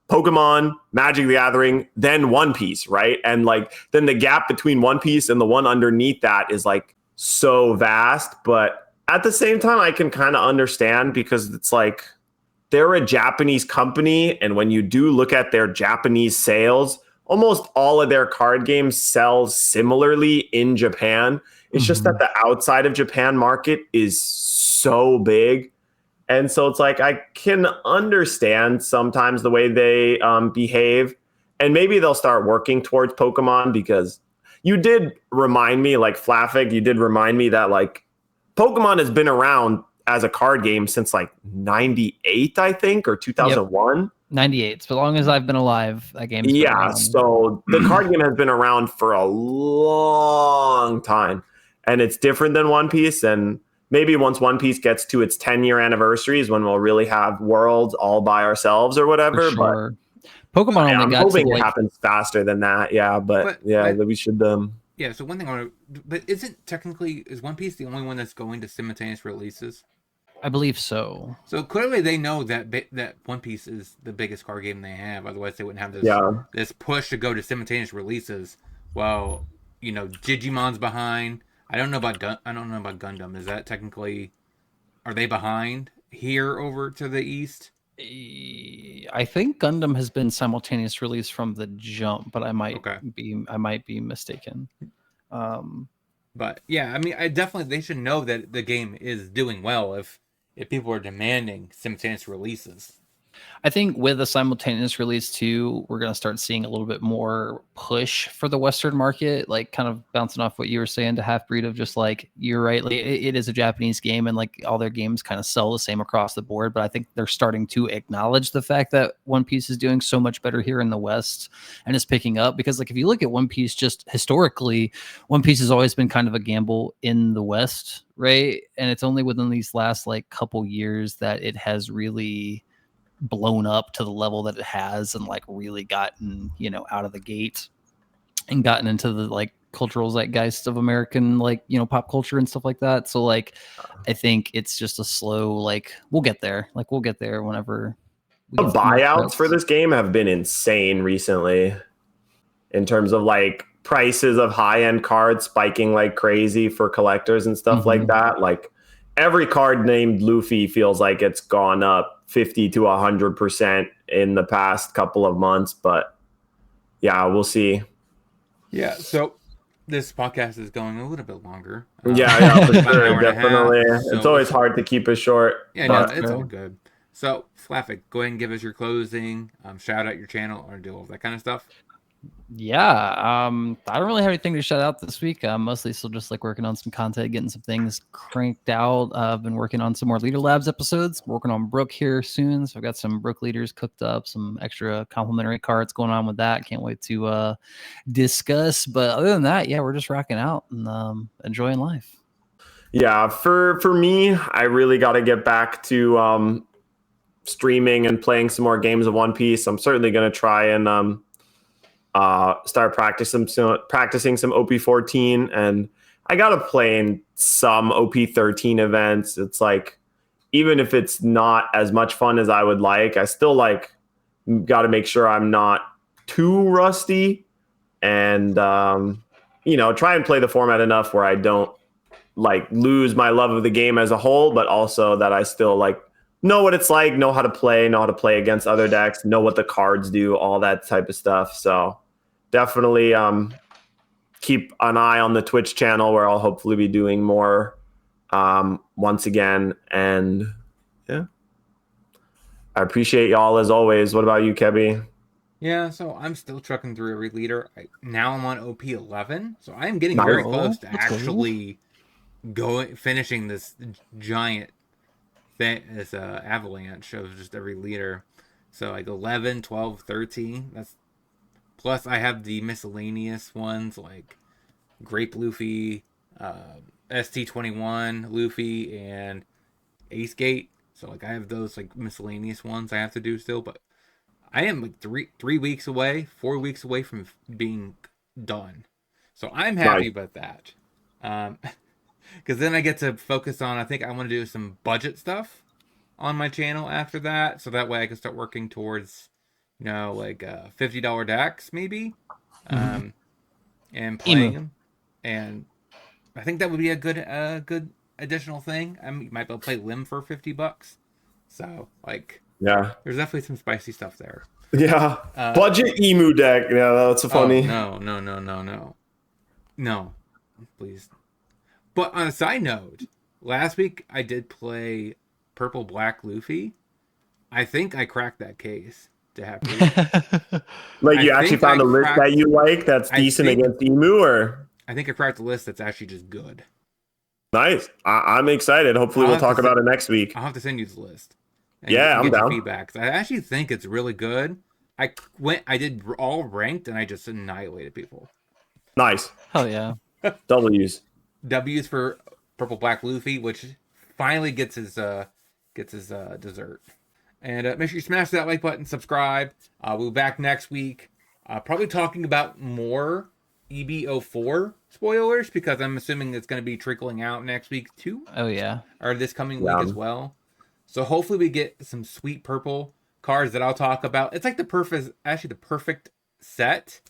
Pokemon, Magic the Gathering, then One Piece, right? And like then the gap between One Piece and the one underneath that is like so vast. But at the same time, I can kind of understand because it's like they're a Japanese company. And when you do look at their Japanese sales, almost all of their card games sell similarly in Japan. It's just that the outside of Japan market is so big. And so it's like I can understand sometimes the way they behave. And maybe they'll start working towards Pokemon because you did remind me, like Flaffic, you did remind me that like Pokemon has been around as a card game since like 98, I think, or 2001. Yep. 98. So long as I've been alive, that game's been Yeah, around. so the card game has been around for a long time. And it's different than One Piece. And maybe once One Piece gets to its 10-year anniversary is when we'll really have worlds all by ourselves or whatever. For sure. But Pokemon only I'm got hoping to it like happens faster than that. Yeah, but we should. Yeah, so one thing I want to, but is One Piece the only one that's going to simultaneous releases? I believe so. So clearly they know that One Piece is the biggest card game they have. Otherwise, they wouldn't have this push to go to simultaneous releases. Well, Digimon's behind. I don't know about Gundam. Is that technically, are they behind here over to the east? I think Gundam has been simultaneous release from the jump, but I might be mistaken. But yeah, I mean, they should know that the game is doing well if people are demanding simultaneous releases. I think with a simultaneous release too, we're going to start seeing a little bit more push for the Western market, like kind of bouncing off what you were saying to Halfbreed of just like, you're right. Like it is a Japanese game and like all their games kind of sell the same across the board. But I think they're starting to acknowledge the fact that One Piece is doing so much better here in the West and is picking up because like, if you look at One Piece, just historically, One Piece has always been kind of a gamble in the West. Right. And it's only within these last like couple years that it has really blown up to the level that it has and like really gotten out of the gate and gotten into the like cultural zeitgeist of American like pop culture and stuff like that. So like I think it's just a slow like we'll get there whenever the buyouts for this game have been insane recently in terms of like prices of high-end cards spiking like crazy for collectors and stuff like that. Like every card named Luffy feels like it's gone up 50 to 100% in the past couple of months, but yeah, we'll see. Yeah, so this podcast is going a little bit longer. Yeah, for sure, definitely. It's always hard to keep it short. Yeah, no, it's all good. So, Flaffic, go ahead and give us your closing, shout out your channel, or do all that kind of stuff. Yeah, I don't really have anything to shout out this week. Mostly still just like working on some content, getting some things cranked out. I've been working on some more Leader Labs episodes, working on Brook here soon. So I've got some Brook leaders cooked up, some extra complimentary cards going on with that. Can't wait to discuss. But other than that, yeah, we're just rocking out and enjoying life. Yeah, for me, I really got to get back to streaming and playing some more games of One Piece. I'm certainly going to try and start practicing some OP14, and I gotta play in some OP13 events. It's like, even if it's not as much fun as I would like, I still like got to make sure I'm not too rusty and try and play the format enough where I don't like lose my love of the game as a whole, but also that I still like know what it's like, know how to play against other decks, know what the cards do, all that type of stuff. So definitely keep an eye on the Twitch channel where I'll hopefully be doing more once again. And yeah, I appreciate y'all as always. What about you, Kebbie? Yeah, so I'm still trucking through every leader. Now I'm on OP11, so I am getting very close to actually finishing this giant thing, this avalanche of just every leader. So like 11, 12, 13. Plus I have the miscellaneous ones like Grape Luffy, ST21 Luffy, and Ace Gate. So like I have those like miscellaneous ones I have to do still, but I am like 4 weeks away from being done. So I'm happy about that. Because then I get to focus on, I think I want to do some budget stuff on my channel after that. So that way I can start working towards, like $50 decks maybe. And playing them. And I think that would be a good additional thing. I might be able to play Lim for $50. So like, yeah, there's definitely some spicy stuff there. Yeah, budget emu deck. Yeah, that's funny. Oh, no, please. But on a side note, last week I did play Purple Black Luffy. I think I cracked that case to have. Like you actually found a list that you like that's decent against emu, or I think I cracked a list that's actually just good. Nice. I'm excited. Hopefully we'll talk about it next week. I'll have to send you the list. Yeah, I'm down. Feedback. I actually think it's really good. I did all ranked and I just annihilated people. Nice. Oh yeah. W's for Purple Black Luffy, which finally gets his dessert. And make sure you smash that like button, subscribe. We'll be back next week, probably talking about more EB04 spoilers, because I'm assuming it's going to be trickling out next week too. Oh yeah. Or this coming week as well. So hopefully we get some sweet purple cards that I'll talk about. It's like the perfect set,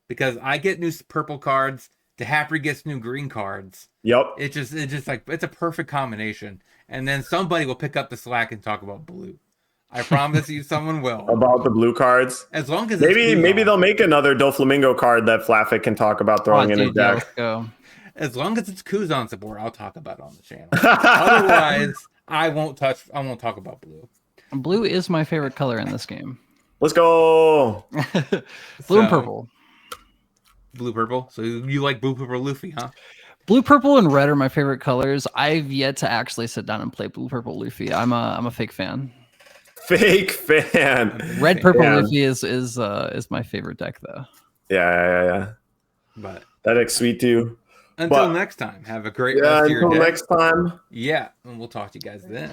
because I get new purple cards, DatHalfbreed gets new green cards. Yep. It's just like, it's a perfect combination. And then somebody will pick up the slack and talk about blue. I promise you someone will. About the blue cards. As long as maybe they'll make another Doflamingo card that Flaffic can talk about throwing in his deck. As long as it's Kuzan support, I'll talk about it on the channel. Otherwise, I won't talk about blue. Blue is my favorite color in this game. Let's go. Blue and purple. Blue purple. So you like blue purple Luffy, huh? Blue, purple, and red are my favorite colors. I've yet to actually sit down and play blue, purple Luffy. I'm a fake fan. Fake fan. Red, purple Luffy is my favorite deck though. Yeah. But that deck's sweet too. Until next time, have a great rest of your day. Until next time. Yeah, and we'll talk to you guys then.